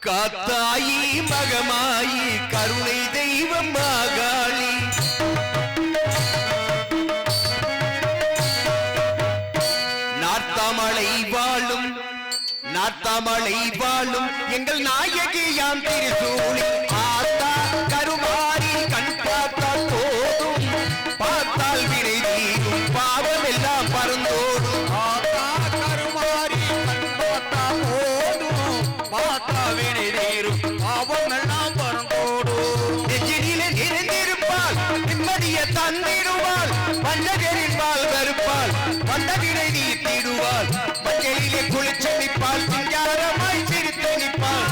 காத்தாயி மகமாயி கருணை தெய்வம் மாகாளி நார்த்தாமலை வாழும் நார்த்த தமிழை வாழும் எங்கள் நாயகியாம் திருசூழி ஆத்தா கருமாறி கண் பார்த்தால் போதும் பார்த்தால் வினை தீரும் பாவம் எல்லாம் பறந்தோடும் ஆத்தா கருமாறி கண் பார்த்தா போதும் பார்த்தா வினை தீரும் பாவம் எல்லாம் பறந்தோடும் நெஞ்சினிலே நிறைந்திருப்பால் நிம்மதியை தந்திடுவாள் வஞ்சகரின்பால் வெறுப்பால் வந்த வினை தீர்த்திடுவாள் மஞ்சளிலே குளிச்சு நிற்பால் சிங்காரமாய் சிரித்து நிற்பாள்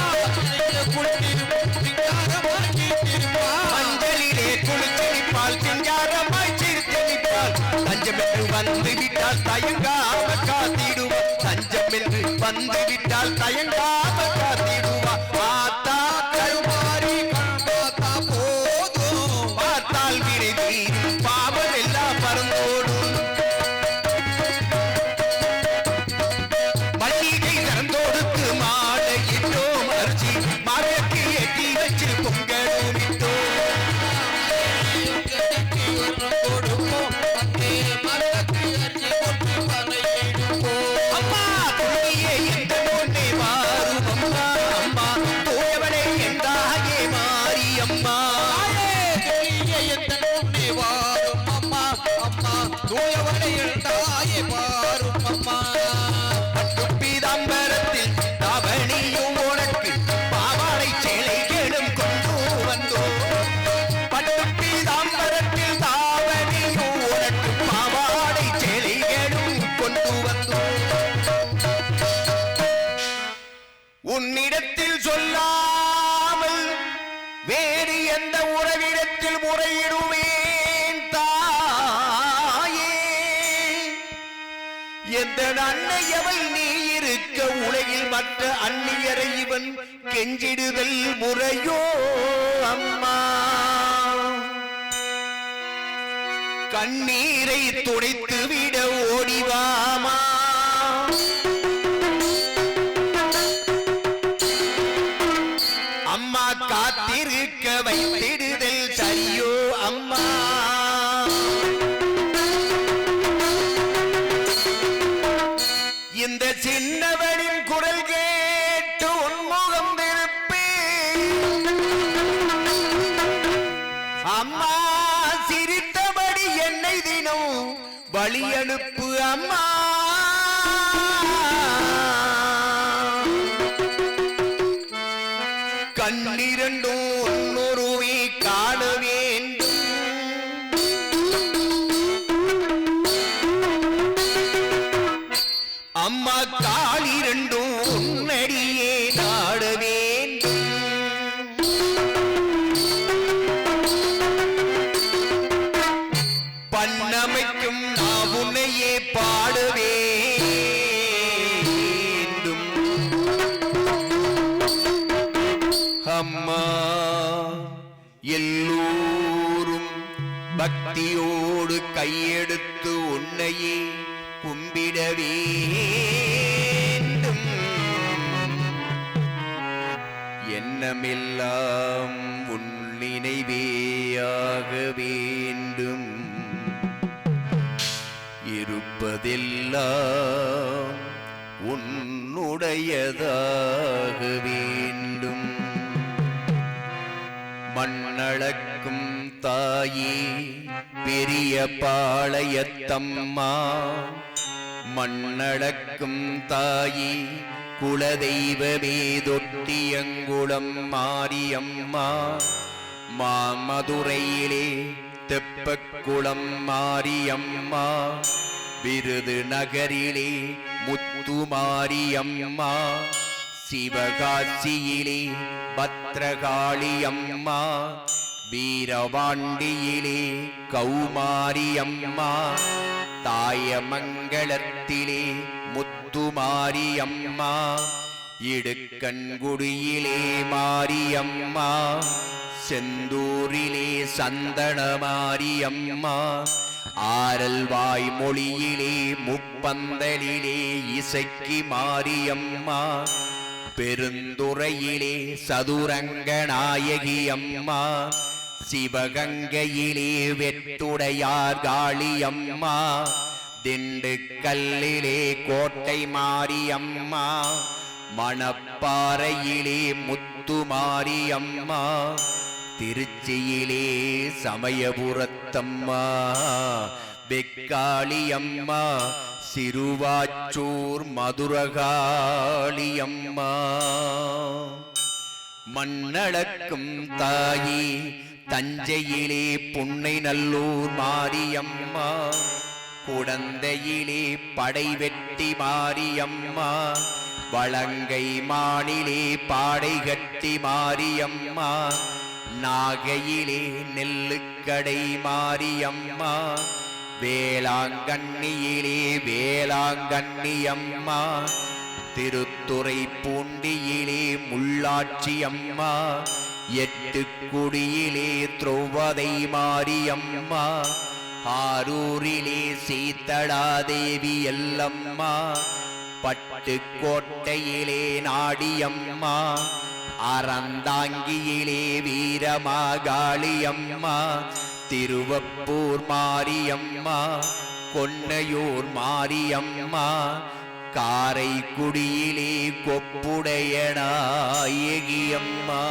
மஞ்சளிலே குளிச்சு நிற்பால் சிங்காரமாய் சிரித்து நிற்பாள் தஞ்சம் என்று வந்து விட்டால் தயங்காம காத்திடுவாள் தஞ்சம் என்று வந்து விட்டால் தயங்காம காத்திடுவாள் ஆத்தா கருமாறி பார்த்தா போதும் பார்த்தால் வினை தீரும் பாவம் எல்லாம் பறந்தோடும் மல்லிகை திறந்தோடுக்கு மாலை இட்டோம் அரிசி மாலைக்கு எட்டி வச்சு பொங்கலும் இட்டோம் அம்மா துணியே எந்த முன்னே மாறும் அம்மா அம்மா தூயவளே எந்தாயே மாறி அம்மா எந்த முன்னே வாரும் அம்மா அம்மா தூயவளே எந்தாயே மாறும் அம்மா பீதாம்பரத்தில் தாவணியும் உனக்கு பாவாடை சேலைகளும் கொண்டு வந்தோம் பட்டு பீதாம்பரத்தில் தாவணியும் உனக்கு பாவாடை சேலைகளும் கொண்டு வந்தோம் உன்னிடத்தில் சொல்லாமல் வேறு எந்த உறவிடத்தில் முறையிடுவேன் தாயே எந்த அன்னையவள் நீ இருக்க உலகில் மற்ற அந்நியரை இவன் கெஞ்சிடுதல் முறையோ அம்மா கண்ணீரை துடைத்து விட ஓடிவாமா அம்மா காத்திருக்க வைத்திடுதல் சரியோ அம்மா இந்த சின்னவனின் குரல் கேட்டு உன்முகம் திருப்பேன் அம்மா சிரித்தபடி என்னை தினம் வழி அனுப்பு அம்மா கண்ணிரண்டும் ஒன்னொருவே காண வேண்டும் அம்மா காலிரண்டும் உன்னடியே நாட வேண்டும் பண்ணமைக்கும் நான் உன்னையே பாட வேண்டும் அம்மா எல்லோரும் பக்தியோடு கையெடுத்து உன்னையே கும்பிட வேண்டும் எண்ணமெல்லாம் உன் நினைவேயாக வேண்டும் இருப்பதெல்லாம் உன்னுடையதாக வேண்டும் மண்ணளக்கும் தாயே பெரிய பாளையத்தம்மா மண்ணளக்கும் தாயே குலதெய்வமே தொட்டியங்குளம் மாரியம்மா மாமதுரையிலே தெப்பக்குளம் மாரியம்மா விருது நகரிலே முத்து மாரியம்மா சிவகாசியிலே பத்ரகாளி அம்மா வீரவாண்டியிலே கௌமாரியம்மா தாயமங்கலத்திலே முத்துமாரியம்மா இடுக்கண்குடியிலே மாரியம்மா செந்தூரிலே சந்தனமாரியம்மா ஆரல் வாய்மொழியிலே முப்பந்தலிலே இசைக்கு மாரியம்மா பெருந்துறையிலே சதுரங்க நாயகி அம்மா சிவகங்கையிலே வெட்டுடையார் காளியம்மா திண்டுக்கல்லிலே கோட்டை மாரியம்மா மணப்பாறையிலே முத்துமாரியம்மா, திருச்சியிலே சமயபுரத்தம்மா, வெக்காளியம்மா, சிறுவாச்சூர் மதுரகாளியம்மா. மண்ணளக்கும் தாயி தஞ்சையிலே புன்னை நல்லூர் மாரியம்மா, குடந்தையிலே படைவெட்டி மாரியம்மா, வளங்கை மானிலே பாடைகட்டி மாரியம்மா, நாகையிலே நெல்லுக்கடை மாரியம்மா, வேளாங்கண்ணியிலே வேளாங்கண்ணியம்மா, திருத்துறை பூண்டியிலே முள்ளாட்சியம்மா, எட்டுக்குடியிலே திரௌபதை மாரியம்மா, ஆரூரிலே சீதளாதேவி எல்லம்மா, பட்டுக்கோட்டையிலே நாடியம்மா, அறந்தாங்கியிலே வீரமாகாளியம்மா, திருவப்பூர் மாரியம்மா, கொன்னையூர் மாரியம்மா, காரைக்குடியிலே கொப்புடைய நாயகியம்மா.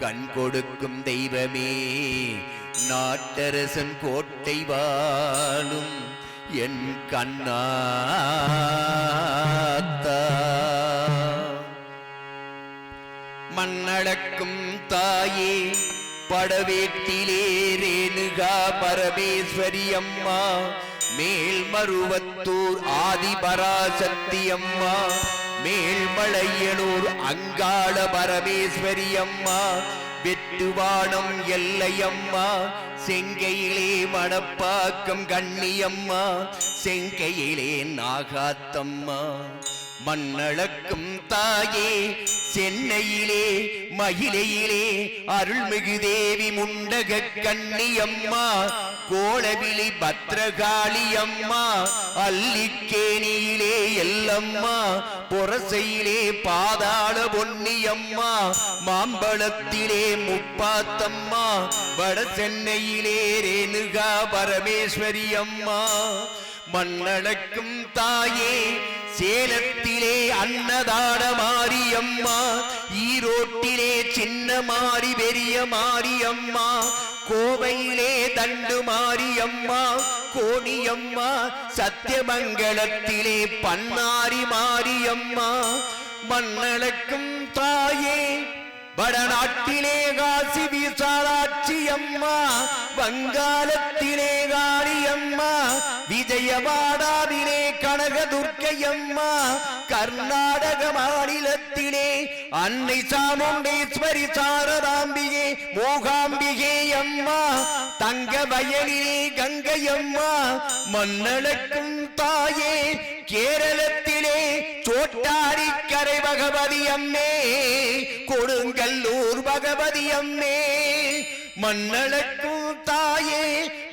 கண் கொடுக்கும் தெய்வமே, நாட்டரசன் கோட்டை வாழும் என் கண்ணாத்தா. மண்ணளக்கும் தாயே படவேட்டிலே ரேணுகா பரமேஸ்வரி அம்மா, மேல்மருவத்தூர் ஆதிபராசக்தி அம்மா, மேல்மலையனூர் அங்காள பரமேஸ்வரி அம்மா, வெட்டுவானம் எல்லையம்மா, செங்கையிலே மணப்பாக்கம் கண்ணியம்மா, செங்கையிலே நாகாத்தம்மா. மண்ணளக்கும் தாயே சென்னையிலே மகிழையிலே அருள்மிகு தேவி முண்டக கண்ணியம்மா, கோளவிலி பத்ரகாளியம்மா, அல்லிக்கேணியிலே எல்லம்மா, பொரசையிலே பாதாள பொன்னியம்மா, மாம்பழத்திலே முப்பாத்தம்மா, வட சென்னையிலே ரேணுகா பரமேஸ்வரி அம்மா. மண்ணளக்கும் தாயே சேலத்திலே அன்னதான மாரியம்மா, ஈரோட்டிலே சின்ன மாரி பெரிய மாரியம்மா, கோவையிலே தண்டு மாரியம்மா, கோணியம்மா, சத்தியமங்கலத்திலே பன்னாரி மாரியம்மா. மண்ணளக்கும் தாயே வடநாட்டிலே காசி விசாலாட்சி அம்மா, வங்காளத்திலே காளியம்மா, விஜயவாடாவிலே கனகதுர்க்கையம்மா, கர்நாடக மாநிலத்திலே அன்னை சாமுண்டேஸ்வரி சாரதாம்பிகே மூகாம்பிகே அம்மா, தங்க வயலிலே கங்கையம்மா. மண்ணளக்கும் தாயே கேரளத்திலே சோட்டாரிக்கரை பகவதி அம்மே, கொடுங்கல்லூர் பகவதி அம்மே. மண்ணளக்கும் தாயே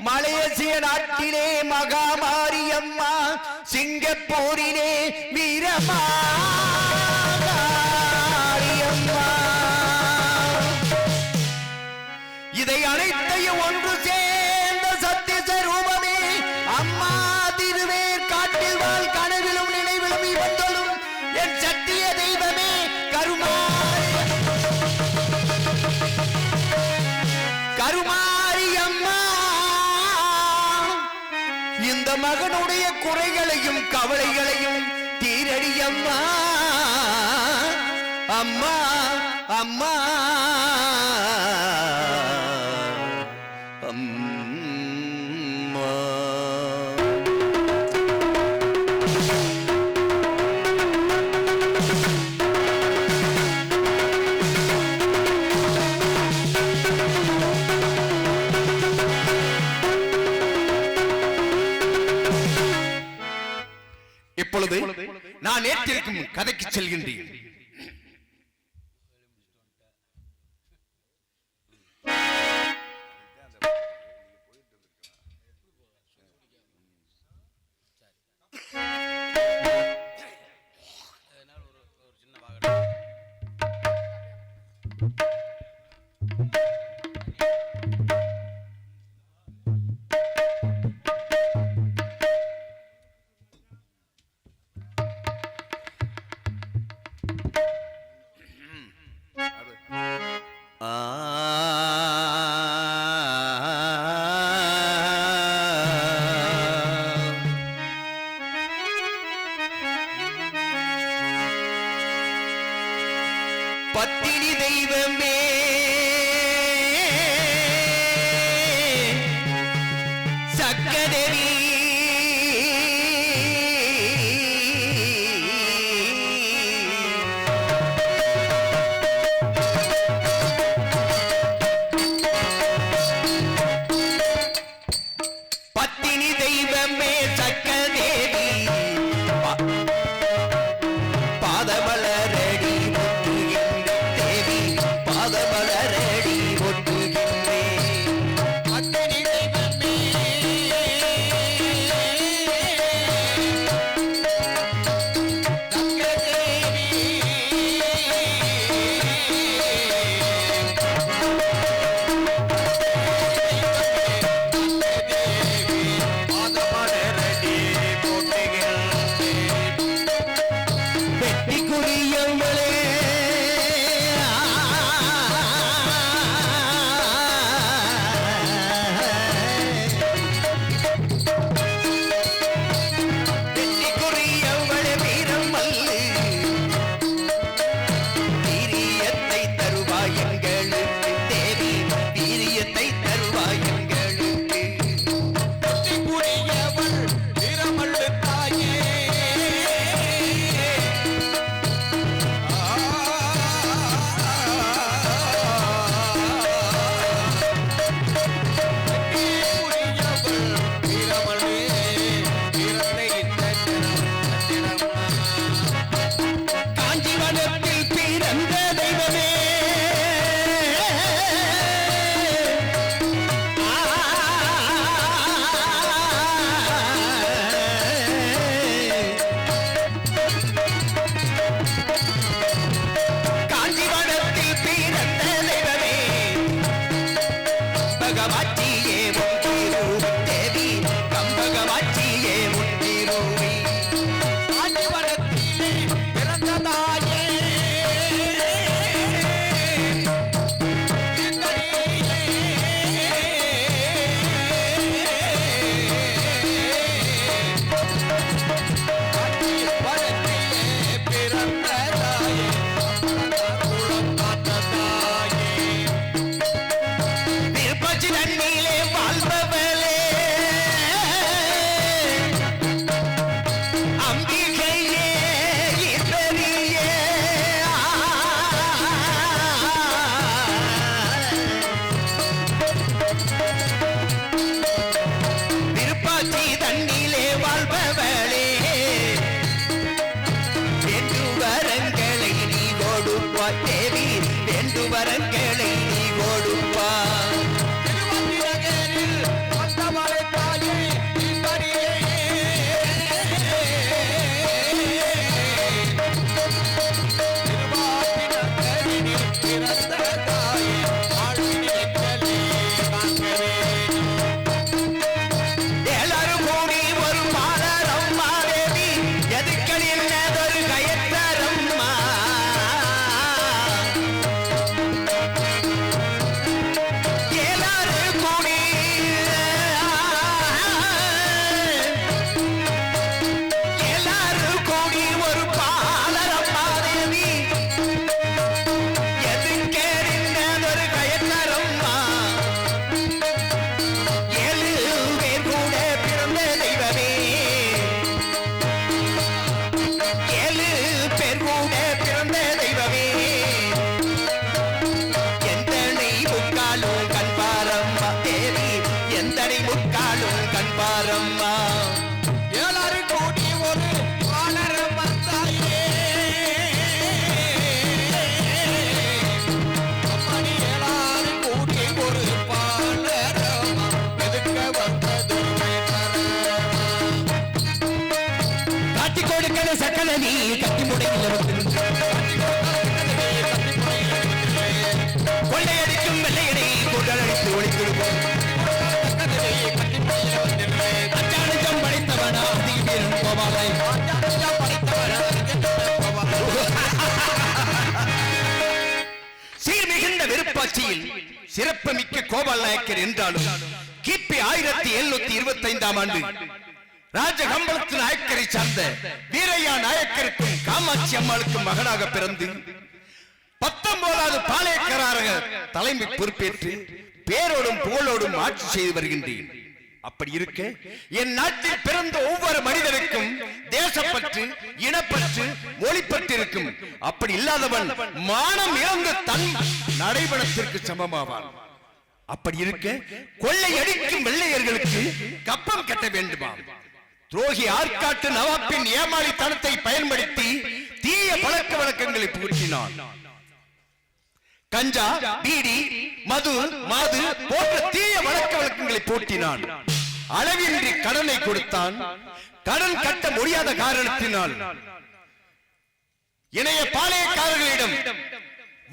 மலேசிய நாட்டிலே மகாமாரியம்மா, சிங்கப்பூரிலே வீரமாரியம்மா. இதை அனைத்தையும் ஒன்று சேர்ந்த சத்திய ஸ்வரூபமே அம்மா திருவேர் காட்டில் வாழ் கனவிலும் நினைவிலும் இவந்தலும் என் சத்திய தெய்வமே கருமாரி அம்மா. இந்த மகனுடைய குறைகளையும் கவலைகளையும் தீரடி அம்மா. அம்மா அம்மா அம்மா. இப்பொழுது நான் ஏற்றிருக்கும் கதைக்கு செல்கின்றேன். பத்தினி தெய்வமே சக்கதேவி பத்தினி தெய்வமே சக்கதேவி பாதமலரடி ஒட்டுகின்ற தேவி பாதமலரடி ஒட்டுகின்றேன் பத்தினி தெய்வமே பாதமலரடி வெட்டி குறியவளே வெட்டி குறியவளே வீரம் அல்லு வீரியத்தை தருவாய் எங்களுக்கு தேவி வீரியத்தை தருவாய் எங்களுக்கு வெட்டி குறியவள் வீரமல்லு தாயே காஞ்சிவனத்தில் பிறந்த தெய்வமே காஞ்சிவனத்தில் பிறந்த தெய்வமே பகவாச்சியே முன்திருவி தேவி கம்பகவாச்சியே முன்திருவி காஞ்சிவனத்திலே பிறந்ததாயே விருப்பாச்சி தண்ணியிலே வாழ்பவளே அம்பிகையே ஈஸ்வரியே விருப்பாச்சி தண்ணியிலே வாழ்பவளே வேண்டு வரங்களை நீ கொடுப்பாய் தேவி வேண்டு வரங்களை நீ கொடுப்பாய் திருவந்திநகரில் வந்தவளை தாயே ஈஸ்வரியே திருவாந்திநகரில் பிறந்த தாயே ஆழ்வினிலே காண்கிறேன் எல்லாரும் கூடி ஒரு பாலரம்மா தேவி எதுக்களில் ஒரு கயத்தரம்மா எல்லாரும் கூடி எல்லாரும் கூடி ஒரு பாலரம்மா தேவி எதுக்களில் ஒரு கயத்தரம்மா ஏழு பேர் கூட பிறந்த தெய்வமே ஏழு பேர் கூட பிறந்த தெய்வமே எந்தனை முக்காலும் கண்பாரம்மா தேவி எந்தனை முக்காலும் கண்பாரம்மா ஏழாறு கோடி ஒரு வானரம்மா தாயே அம்மணி ஏழாறு கோடி ஒரு பாலரம்மா எதுக்க வந்தது காட்டி கொடுக்கிற சக்கர நீ கட்டி முடையில் கொள்ளையடிக்கும் வெள்ளையனை கொள்ளடித்து ஒழித்திருப்போம் அச்சாணிச்சம் படைத்தவனா அதிகீரன் கோபாலை சீர்மிகுந்த விருப்பாட்சியில் சிறப்புமிக்க கோபால் நாயக்கர் என்றாலும் கிபி 1725 ஆண்டு ராஜகம்பளத்து நாயக்கரை சார்ந்த வீரையா நாயக்கருக்கும் காமாட்சி அம்மாளுக்கும் மகனாக பிறந்து 19வது பாளையக்காரக தலைமை பொறுப்பேற்று பேரோடும் புகழோடும் ஆட்சி செய்து வருகின்றேன். அப்படி இருக்க என் நாட்டில் பிறந்த ஒவ்வொரு மனிதனுக்கும் தேசப்பற்று, இனப்பற்று, மொழிப்பற்று இருக்கும். அப்படி இல்லாதவன் மானம் இழந்து தன் நடைபெறத்திற்கு சமமாவான். அப்படி இருக்க கொள்ளையடிக்கும் வெள்ளையர்களுக்கு கப்பம் கட்ட வேண்டுமா? துரோகி ஆற்காட்டு நவாப்பின் ஏமாளித்தனத்தை பயன்படுத்தி தீய பழக்க வழக்கங்களை புகுத்தினான். கஞ்சா, பீடி, மது, மாது போன்ற தீய வழக்க வழக்கங்களை போட்டினான். அளவின்றி கடனை கொடுத்தான். கடன் கட்ட முடியாத காரணத்தினால் இணைய பாளையக்காரர்களிடம்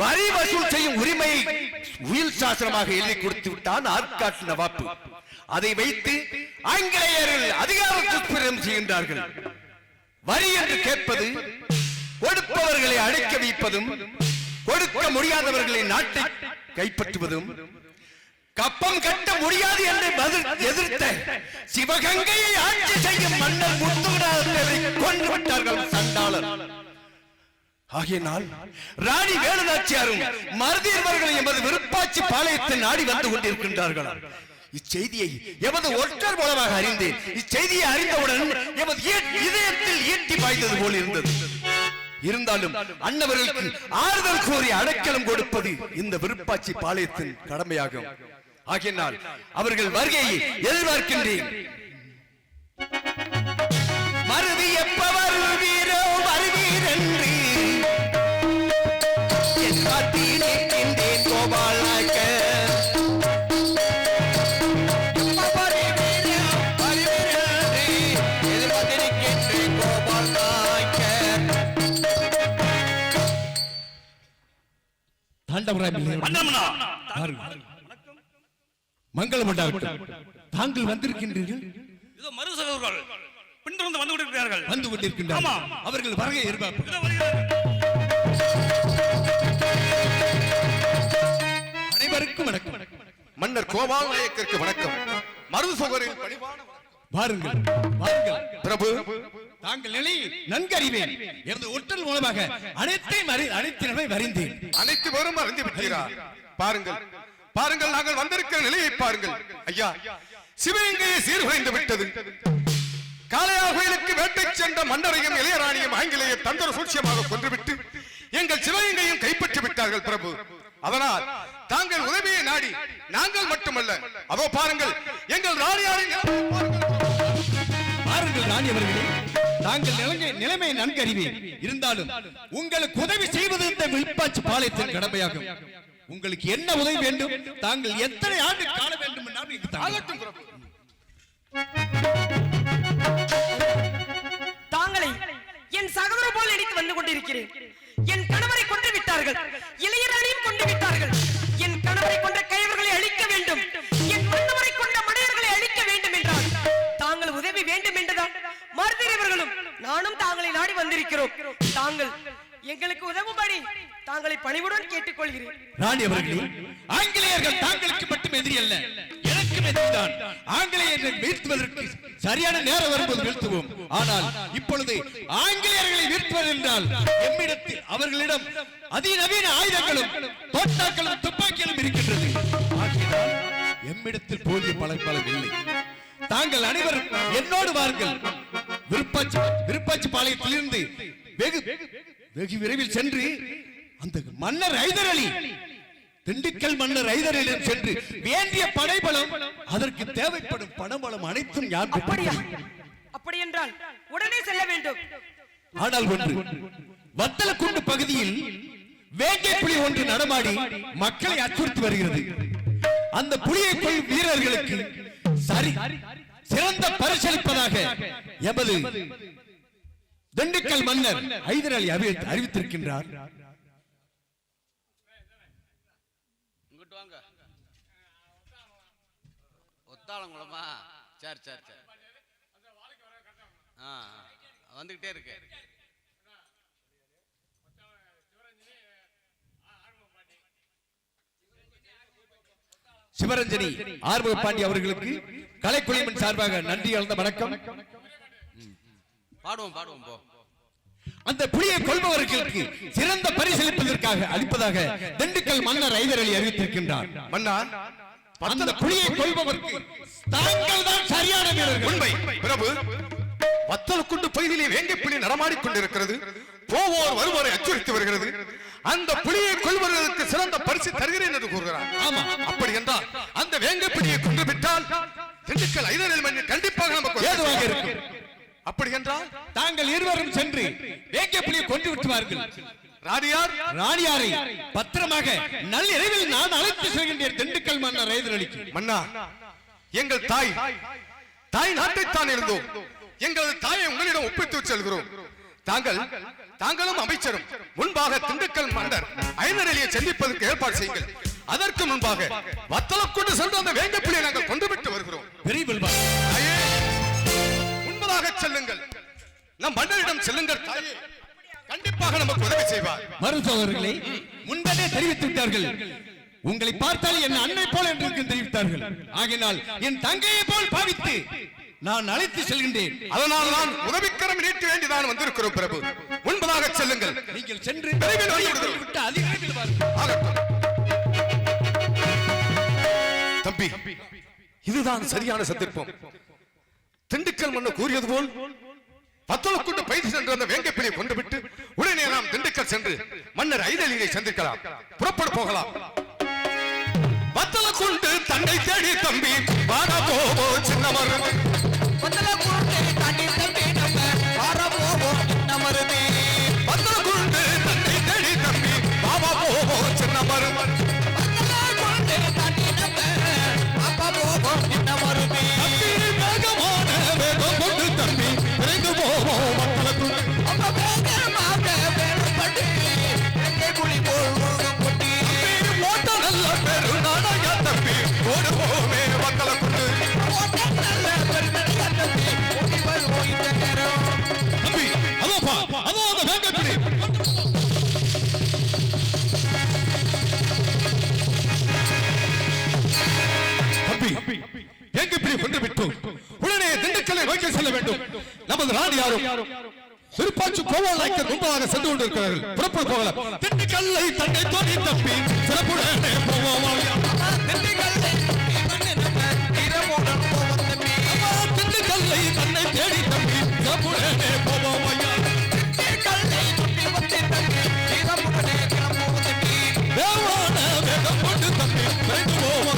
வரி வசூல் செய்யும் உரிமையை உயில் சாசனமாக எழுதி கொடுத்து விட்டான் ஆற்காட்டு நவாப்பு. அதை வைத்து ஆங்கிலேயர்கள் அதிகார துஷ்பிரயோகம் செய்கின்றார்கள். வரி என்று கேட்பது கொடுப்பவர்களை அடைக்க வைப்பதும், கொடுக்க முடியாதவர்களை நாட்டை கைப்பற்றுவதும், கப்பம் கட்ட முடியாது என்று எதிர்த்த சிவகங்கையை ஆட்சி செய்யும் மன்னர் முத்துராஜரை கொன்று விட்டார்கள் சண்டாளர். ஆகையினால் ராணி வேலுநாச்சியாரும் மருதியவர்கள் எமது விருப்பாட்சி பாளையத்தை நாடி வந்து கொண்டிருக்கின்றார்கள். இச்செய்தியை எமது ஒற்றர் மூலமாக அறிந்தேன். இச்செய்தியை அறிந்தவுடன் எமது இதயத்தில் ஈட்டி பாய்ந்தது போல் இருந்தது. இருந்தாலும் அன்னவர்களுக்கு ஆறுதல் கூறி அடைக்கலம் கொடுப்பது இந்த விருப்பாட்சி பாளையத்தின் கடமையாகும். ஆகையினால் அவர்கள் வருகையை எதிர்பார்க்கின்றேன். மருதி எப்ப வருவீரோ வருவீர் என்று எதிர்பார்த்திருக்கின்றேன் கோபாலாக்க. மங்களம் உண்டாகட்டும். தாங்கள் வந்திருக்கின்றீர்கள். இதோ மருது சகோதரர்கள் பின்தொடர்ந்து வந்து கொண்டிருக்கிறார்கள். வந்து கொண்டிருக்கின்றார்கள். அவர்கள் வருகை எதிர்பார்ப்பு. அனைவருக்கும் வணக்கம். மன்னர் கோபால் நாயக்கருக்கு வணக்கம். மருது சகோதரின் பணிவான வாருங்கள், வாருங்கள் பிரபு. தாங்கள் நிலை நன்கு அறிவேன். எனது ஒற்றல் மூலமாக அனைத்தையும் அறிந்தேன். அனைத்து பேரும் அறிந்து விட்டீர்கள். பாருங்கள், பாருங்கள், நாங்கள் வந்திருக்கிற நிலையை பாருங்கள். ஐயா, சிவகங்கையை சீர்குலைந்து விட்டது. காளையா கோயிலுக்கு வேட்டை சென்ற மன்னரையும் இளையராணியும் ஆங்கிலேய தந்திர சூழ்ச்சியமாக கொன்றுவிட்டு எங்கள் சிவகங்கையும் கைப்பற்றி விட்டார்கள் பிரபு. அதனால் தாங்கள் உதவியை நாடி நாங்கள் மட்டுமல்ல, அதோ பாருங்கள் எங்கள் ராணியாரின் பாருங்கள் ராணி அவர்களே, தாங்கள் நிலைமை நன்கு அறிவேன். இருந்தாலும் உங்களுக்கு உதவி செய்வது இந்த விருப்பாட்சி பாளையத்தின் கடமையாகும். உங்களுக்கு என்ன உதவி வேண்டும்? தாங்கள் எத்தனை ஆண்டு காண வேண்டும் தாங்களை என் சகோதரர் போல் நினைத்து வந்து கொண்டிருக்கிறேன். என் கணவரை கொண்டு விட்டார்கள், இளையராணியும் கொண்டு விட்டார்கள். என் கணவரை கொண்ட கைவர்களை அழிக்க வேண்டும், என் மன்னவரை கொண்ட மடையர்களை அழிக்க வேண்டும் என்றால் தாங்கள் உதவி வேண்டும் என்றுதான் மருதியவர்களும் நானும் தாங்களை நாடி வந்திருக்கிறோம். தாங்கள் எங்களுக்கு உதவும்படி தாங்களை பணிவுடன் கேட்டுக்கொள்கிறேன். ராணி அவர்களே, ஆங்கிலேயர்கள் தாங்களுக்கு மட்டும் எதிரி அல்ல, எனக்கும் எதிரிதான். ஆங்கிலேயர்களை வீழ்த்துவதற்கு சரியான நேரம் வரும்போது வீழ்த்துவோம். ஆனால் இப்பொழுது ஆங்கிலேயர்களை வீழ்த்துவது என்றால் எம்மிடத்தில் அவர்களிடம் அதிநவீன ஆயுதங்களும் தோட்டாக்களும் துப்பாக்கிகளும் இருக்கின்றது. ஆகையால் எம்மிடத்தில் போதிய பலம் இல்லை. தாங்கள் அனைவரும் என்னோடு வாருங்கள். விருப்பாட்சி பாளையத்திலிருந்து வெகு விரைவில் சென்று அந்த மன்னர் ஹைதர் அலி, திண்டுக்கல் மன்னர் ஹைதர் அலியிடம் சென்று வேண்டிய படைபலம், அதற்கு தேவைப்படும் பணபலம் அனைத்தும் யார் அப்படி என்றால் உடனே செல்ல வேண்டும். ஆனால் ஒன்று, வத்தலக்குண்டு பகுதியில் வேங்கை புலி ஒன்று நடமாடி மக்களை அச்சுறுத்தி வருகிறது. அந்த புலியை கொள் வீரர்களுக்கு சிறந்த பரிசளிப்பதாக எமது திண்டுக்கல் மன்னர் ஹைதர் அலி அறிவித்திருக்கின்றார். ஒத்தாளங்குளமா? சரி சரி சரி, வந்துகிட்டே இருக்கு. சிவரஞ்சனி ஆர்வ பாண்டி அவர்களுக்கு கலைக்குழுவின் சார்பாக நன்றி கலந்த வணக்கம். பாடுவோம் பாடுவோம் போ. அந்த புலியை கொள்பவர்களுக்கு சிறந்த பரிசளிப்பதற்காக அளிப்பதாக திண்டுக்கல் மன்னர் ஐதர் அலி அறிவித்திருக்கின்றார். மன்னா அந்த புலியை கொள்பவருக்கு தாங்கள் தான் சரியான வீரர்கள். உண்மை பிரபு. வத்தலக்குண்டு பகுதியிலே வேங்கை புலி நடமாடிக் கொண்டிருக்கிறது. போவோர் வருவோரை அச்சுறுத்தி வருகிறது. அந்த புலியை கொள்வதற்கு சிறந்த பரிசு தருகிறேன் என்று கூறுகிறார். ஆமா, அப்படி என்றால் அந்த வேங்கை புலியை கொண்டு விட்டால் திண்டுக்கல் ஐதர் அலி மன்னன் கண்டிப்பாக நமக்கு ஏதுவாக இருக்கும். அப்படி என்றால் தாங்கள் இருவரும் சென்று வேங்கை புலியை கொண்டு விட்டுவார்கள். ராணியாரை பத்திரமாக நள்ளிரவில் நான் அழைத்து செல்கின்றேன் திண்டுக்கல் மன்னர் ஐதர் அலிக்கு. மன்னா, எங்கள் தாய் நாட்டைத்தான் இருந்தோம். எங்களது தாயை உங்களிடம் ஒப்பித்து செல்கிறோம். தாங்களும் அமைச்சரும் முன்பாக திண்டுக்கல் மன்னர் ஐதர் அலியை சந்திப்பதற்கு ஏற்பாடு செய்யுங்கள். அதற்கு முன்பாக வத்தலக்குண்டு சென்று அந்த வேங்கை புலியை நாங்கள் கொண்டுவிட்டு வருகிறோம். முன்பதாக செல்லுங்கள். நம் மன்னரிடம் செல்லுங்கள். தாயே கண்டிப்பாக நமக்கு உதவி செய்வார். மருத்துவர்களே முன்பே தெரிவித்து விட்டார்கள். உங்களை பார்த்தால் என் அன்னை போல் என்று தெரிவித்தார்கள். ஆகினால் என் தங்கையை போல் பாவித்து நான் அழைத்து செல்கின்றேன். அதனால் நான் உதவிக்கரம் நீட்ட வேண்டிதான் வந்திருக்கிறோம் பிரபு. முன்பதாக செல்லுங்கள். நீங்கள் சென்று விட்டு அதிகாரிகள் தம்பி, இதுதான் சரியான சந்தர்ப்பம். திண்டுக்கல் மன்னர் கூறியது போல் வத்தலக்குண்டு பயிற்சி சென்ற அந்த வேங்கை புலியை கொண்டு விட்டு உடனே நாம் திண்டுக்கல் சென்று மன்னர் ஐதர் அலியை சந்திக்கலாம். புறப்பட போகலாம். வத்தலக்குண்டு தன்னை தேடி தம்பி வார போவோ சின்ன மருது. வத்தலக்குண்டு தன்னை தேடி தம்பி வார போவோ சின்ன மருது. வத்தலக்குண்டு தன்னை தேடி தம்பி பாபா போவோ சின்ன மருது. வத்தலக்குண்டு தன்னை தேடி பாபா போவோ சின்ன மருது. வேகமான வேகம் கொண்டு தம்பி விரைந்து போவோம் வத்தலக்குண்டு. அப்ப வேகமாக வேகம் பட்டு வேங்கை புலி போல் உருவம் கொண்டு ஓட்ட நல்ல பெரு நாடக தம்பி ஓடு போவே வத்தலக்குண்டு. ஓட்ட நல்ல பெரு நாடக தம்பி ஓடி வருவோம் இந்த நேரம். தம்பி அதோப்பா அதோ அந்த வேங்கை புலி. தம்பி வேங்கை புலி கொண்டு விட்டோம். உடனே திண்டுக்கல்லை நோக்கி செல்ல வேண்டும். நமது ராணியாரும் திருப்பாச்சி கோவாலைக்கு முன்பாக சென்று கொண்டிருக்கிறார்கள். புறப்பட போகலாம். திண்டுக்கல்லை தன்னை தோண்டி தப்பி சிறப்புடனே போவோம். திண்டுக்கல்லை தன்னை தேடி தப்பி சிறப்புடனே போவோம். தேவான வேகம் கொண்டு தப்பி விரைந்து போவோம்.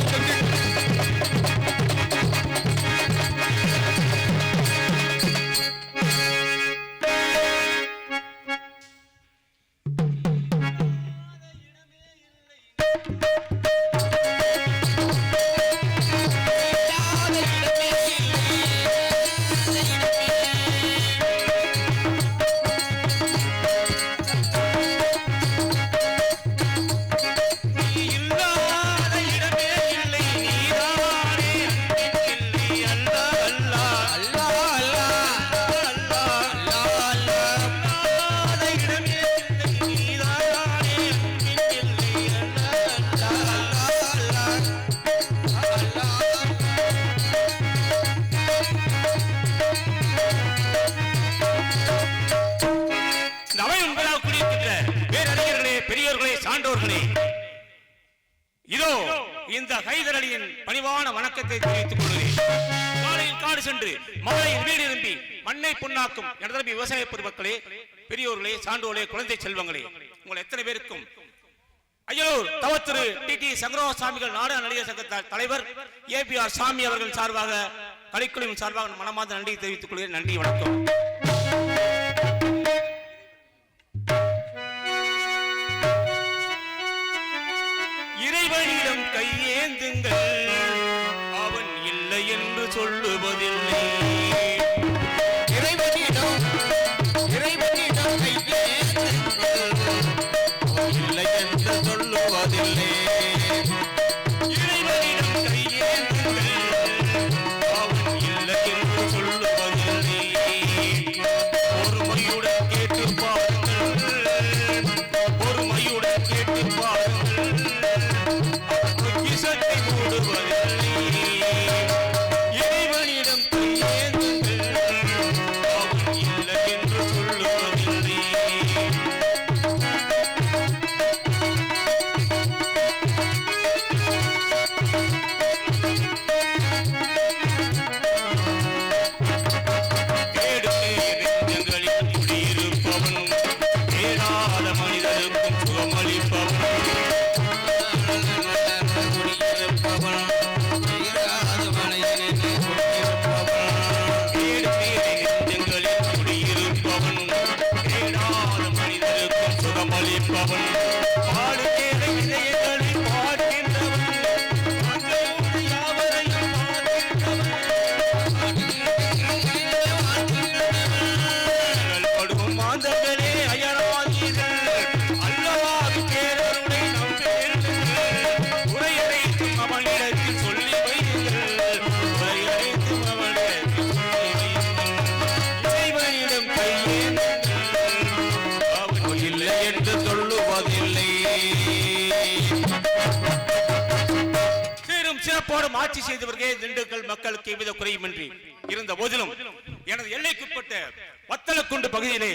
இதோ இந்த ஹைதர் அலியின் பணிவான வணக்கத்தை தெரிவித்துக் கொள்கிறேன். காலையில் காடு சென்று மாலையில் வீடு திரும்பி மண்ணை புண்ணாக்கும் எனது விவசாய பெருமக்களே, பெரியோர்களே, சான்றோர்களே, குழந்தை செல்வங்களே, உங்கள் எத்தனை பேருக்கும் அய்யலூர் தவத்திரு டி சங்கரவ சாமிகள் நாடக நடிகர் சங்க தலைவர் ஏபிஆர் சாமி அவர்கள் சார்பாக கலைக்குழுவின் சார்பாக மனமார்ந்த நன்றி தெரிவித்துக் கொள்கிறேன். நன்றி, வணக்கம். இறைவனிடம் கையேந்துங்கள், அவன் இல்லை என்று சொல்லுவதில்லை. இறைவனிடம் கையேந்துங்கள், இல்லை என்று சொல்லுவதில்லை. இறைவனிடம் கையேந்துங்கள், அவன் இல்லை என்று சொல்லுவதில்லை. பொறுமையுடன் கேட்டு பாருங்கள், பொறுமையுடன் கேட்டு பாருங்கள், மூடுவதில்லை. இறைவனிடம் கையேந்து சிறப்போடும் ஆட்சி செய்து வருகிற திண்டுக்கல் மக்களுக்கு எவ்வித குறையுமின்றி இருந்த போதிலும் எனது எல்லைக்குட்பட்ட வத்தலக்குண்டு பகுதியிலே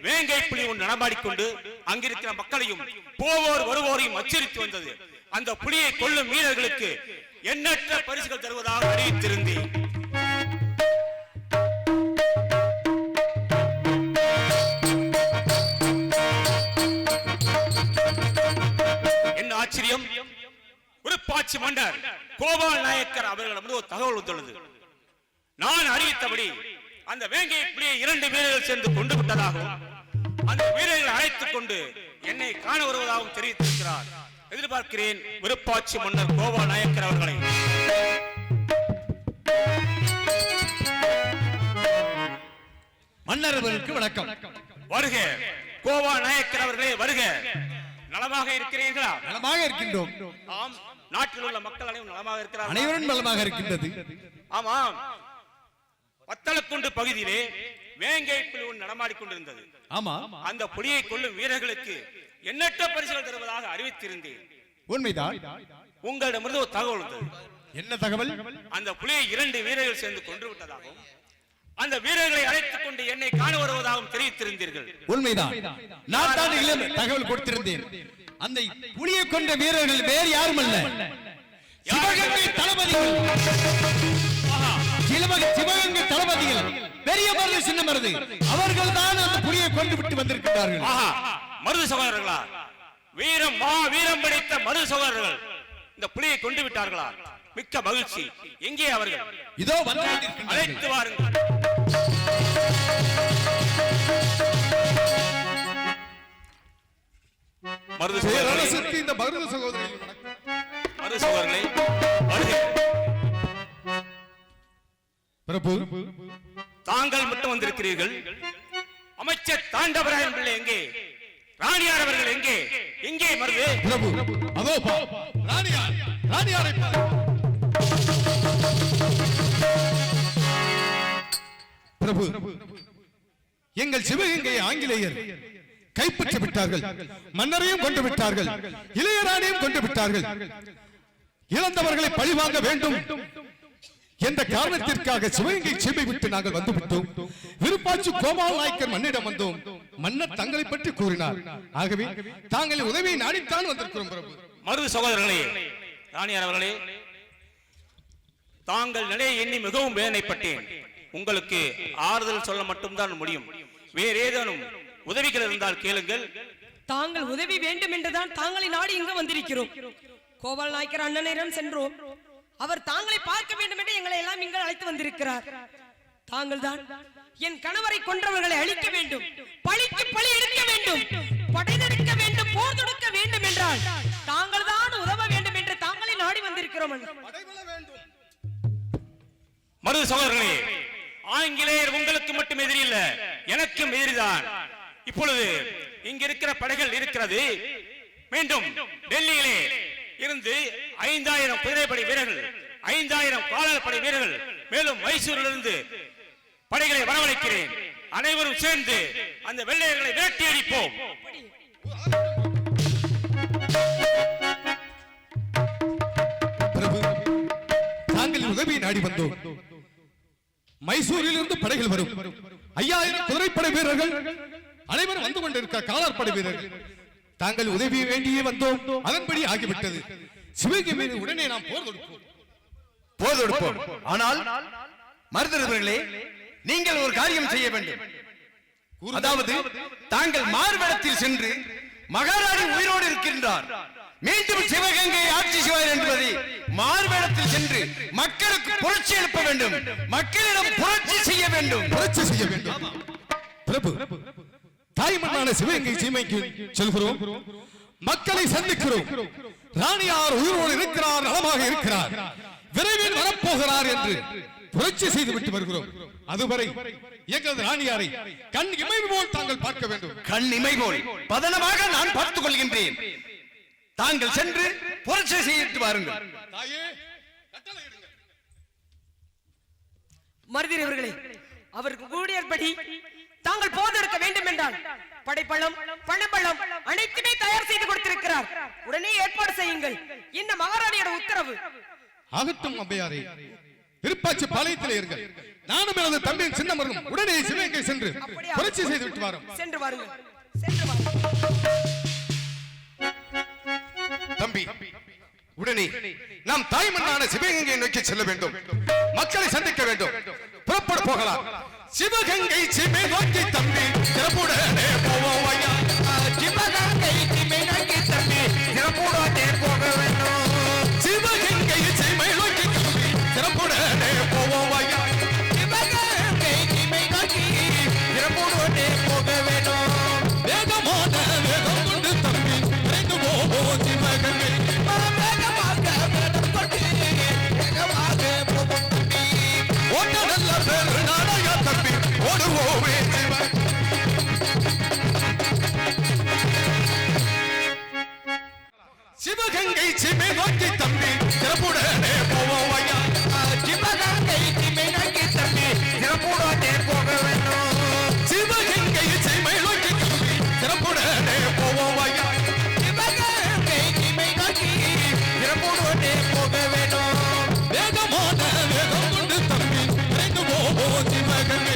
வேங்கை புலி ஒன்று நடமாடிக்கொண்டு அங்கிருக்கிற மக்களையும் போவோர் வருவோரையும் அச்சுறுத்தி வந்தது. அந்த புலியை கொல்லும் வீரர்களுக்கு எண்ணற்ற பரிசுகள் தருவதாக அறிவித்திருந்தேன். என்ன ஆச்சரியம்! விருப்பாட்சி மன்னர் கோபால் நாயக்கர் அவர்களிடம் ஒரு தகவல் வந்துள்ளது. நான் அறிவித்தபடி அந்த வேங்கை புலியை 2 வீரர்கள் சேர்ந்து கொண்டு விட்டதாகவும் அந்த வீரர்கள் அழைத்துக் கொண்டு என்னை காண வருவதாகவும் தெரிவித்திருக்கிறார். எதிர்பார்க்கிறேன் விருப்பாட்சி மன்னர் கோபால் நாயக்கர் அவர்களை. மன்னர் அவர்களுக்கு வணக்கம். வருக கோபால் நாயக்கர் அவர்களே, வருக. நலமாக இருக்கிறீர்களா? நலமாக இருக்கின்றோம். ஆம், நாட்டில் உள்ள மக்கள் அனைவரும் நலமாக இருக்கிறார்கள். அனைவரும் நலமாக இருக்கின்றது. ஆமாம், வத்தலக்குண்டு பகுதியிலே வேங்கை புலி ஒன்று நடமாடிக்கொண்டிருந்தது. ஆமா, அந்த புலியை கொல்லும் வீரர்களுக்கு எண்ணற்ற பரிசுகள் தருவதாக அறிவித்திருந்தேன். உண்மைதான். உங்களிடமிருந்து ஒரு தகவல் வந்தது. என்ன தகவல்? அந்த புலியை 2 வீரர்கள் சேர்ந்து கொன்று விட்டதாகவும் அந்த வீரர்களை அழைத்துக் கொண்டு என்னை காண வருவதாகவும் தெரிவித்திருந்தீர்கள். உண்மைதான். நான் தான் தகவல் கொடுத்திருந்தேன். அந்த புலியை கொண்ட வீரர்கள் வேறு யாரும் அல்ல, சிவகங்கை தளபதிகள். சிவகங்கை தளபதிகள் பெரிய மருது சின்ன மருது அவர்கள் தான் அந்த புலியை கொண்டு விட்டு வந்திருக்கிறார்கள். மருது சகோதரர்களா? வீரம் வீரம் படைத்த மருது சகோதரர்கள் இந்த புலியை கொண்டு விட்டார்களா? மிக்க மகிழ்ச்சி. எங்கே அவர்கள்? இதோ அழைத்து வாருங்கள். மருது சகோதரர்களே, பிரபு, தாங்கள் மட்டும் வந்திருக்கிறீர்கள். அமைச்சர் தாண்டவராயன் பிள்ளை எங்கே? ராணியார் அவர்கள் எங்கே? எங்கே மருது? பிரபு, அதோ ராணியார், ராணியாரை பிரபு, எங்கள் சிவகங்கையை ஆங்கிலேயர் கைப்பற்றி விட்டார்கள். மன்னரையும் கொண்டு விட்டார்கள், இளையராணியும் கொண்டு விட்டார்கள். இழந்தவர்களை பழிவாங்க வேண்டும் என்ற காரணத்திற்காக சிவகங்கை சீமை விட்டு நாங்கள் வந்துவிட்டோம். விருப்பாட்சி கோபால் நாயக்கர் மன்னிடம் வந்தோம். மன்னர் தங்களை பற்றி கூறினார். ஆகவே தாங்கள் உதவியை நாடித்தான் வந்திருக்கிறோம். பிரபு, மருது சகோதரர்களே, ராணியார் அவர்களே, தாங்கள் நிலையை எண்ணி மிகவும் வேதனைப்பட்டேன். உங்களுக்கு ஆறுதல் சொல்ல மட்டும்தான் முடியும். வேறு ஏதேனும் உதவிகள் இருந்தால் கேளுங்கள். தாங்கள் உதவி வேண்டும் என்றுதான் தாங்களை நாடி இங்கு வந்திருக்கிறோம். கோபால் நாயக்கர் அண்ணனிடம் சென்றோம். அவர் தாங்களை பார்க்க வேண்டும் என்று எங்களை எல்லாம் இங்கு அழைத்து வந்திருக்கிறார். தாங்கள் தான் என் கணவரை கொன்றவர்களை அழிக்க வேண்டும், பழிக்கு பழி எடுக்க வேண்டும், படையெடுக்க வேண்டும், போர் தொடுக்க வேண்டும் என்றால் தாங்கள் தான் உதவ வேண்டும் என்று தாங்களை நாடி வந்திருக்கிறோம். மருது சகோதரர்களே, ஆங்கிலேயர் உங்களுக்கு மட்டும் எதிரி இல்ல, எனக்கும் எதிரிதான். இப்பொழுது இங்க இருக்கிற படைகள் இருக்கிறது. மீண்டும் டெல்லியிலே இருந்து 5000 குதிரைப்படை வீரர்கள், 5000 காலால் படை வீரர்கள், மேலும் மைசூரிலிருந்து படைகளை வரவழைக்கிறேன். அனைவரும் சேர்ந்து அந்த வெள்ளையர்களை விரட்டி அடிப்போம். பிரபு, தாங்கள் உதவியை நாடி வந்தோம். மைசூரில் இருந்து படைகள் வரும். 5000 குதிரைப்படை வீரர்கள் அனைவரும் வந்து கொண்டிருக்க காலால் படை வீரர்கள். தாங்கள் உதவி வேண்டியே வந்தோம். அதன்படி ஆகிவிட்டது. சிவகங்கை மீது உடனே நாம் போர் தொடுப்போம். ஆனால் மருதர்களே, நீங்கள் ஒரு காரியம் செய்ய வேண்டும். அதாவது தாங்கள் மார்படத்தில் சென்று மகாராணி உயிரோடு இருக்கின்றார், மீண்டும் சிவகங்கை ஆட்சி செய்வார் என்பதை மார்படத்தில் சென்று மக்களுக்கு புரட்சி எழுப்ப வேண்டும். மக்களிடம் புரட்சி செய்ய வேண்டும். புரட்சி செய்ய வேண்டும். பிரபு, தாய்மண்ணான சிவகங்கை சீமைக்கு செல்கிறோம். மக்களை சந்திக்கிறோம். ராணியார் உயிரோடு இருக்கிறார், நலமாக இருக்கிறார், விரைவில் வரப்போகிறார் என்று புரட்சி செய்து விட்டு வருகிறோம். அதுவரை எங்களது ராணியாரை கண் இமை போல் தாங்கள் பார்க்க வேண்டும். கண் இமை போல் பதனமாக நான் பார்த்துக் கொள்கின்றேன். தாங்கள் சென்று புரட்சி செய்து வாருங்கள். மருதியவர்களே, அவருக்கு கூடியபடி தாங்கள் போதெடுக்க வேண்டும் என்றால் படைப்பள்ளம், பணப்பள்ளம் அனைத்துமே தயார் செய்து கொடுத்திருக்கிறார். உடனே ஏற்பாடு செய்யுங்கள். என்ன மகாராணியோட உத்தரவு. ஆகட்டும் அம்பையாரே, திருப்பாச்சி பாளையத்திலே இருங்கள். நானும் எனது தம்பியின் சின்ன மருகும் உடனே சிவகங்கை சென்று அப்படியா? புரட்சி செய்து விட்டு வரோம். சென்று வாருங்கள், சென்று வாருங்கள். தம்பி, உடனே நாம் தாய் மண்ணான சிவகங்கை நோக்கி செல்ல வேண்டும். மக்களை சந்திக்க வேண்டும். புறப்பட போகலாம். சிவகங்கை சீமை நோக்கி தம்பி சிறப்புடனே போவோம் ஐயா. சிவகங்கை சீமை நோக்கி தம்பி சிறப்புடனே போக வேண்டும். சிவகங்கை சீமை நோக்கி தம்பி சிறப்புடனே போவோம் ஐயா. சிவகங்கை சீமை நோக்கி சிறப்புடனே போக வேண்டும். வேகமான வேகம் கொண்டு தம்பி விரைந்து போவோம் சிவகங்கை. வேகமாக வேகம் கொண்டு வேகமாக போவோம் தம்பி. ஓட்ட நல்ல பேரு நாளையா தம்பி ஓடுவோமே சிவகங்கை சீமை நோக்கி தம்பி சிறப்புடனே போவோம் ஐயா. சிவகங்கை சீமை நோக்கி தம்பி சிறப்புடனே போக வேண்டும். சிவகங்கை சீமை நோக்கி தம்பி சிறப்புடனே போவோம் ஐயா. சிவகங்கை சீமை நோக்கி சிறப்புடனே போக வேண்டும். வேகமான வேகம் கொண்டு தம்பி விரைந்து போவோம் சிவகங்கை.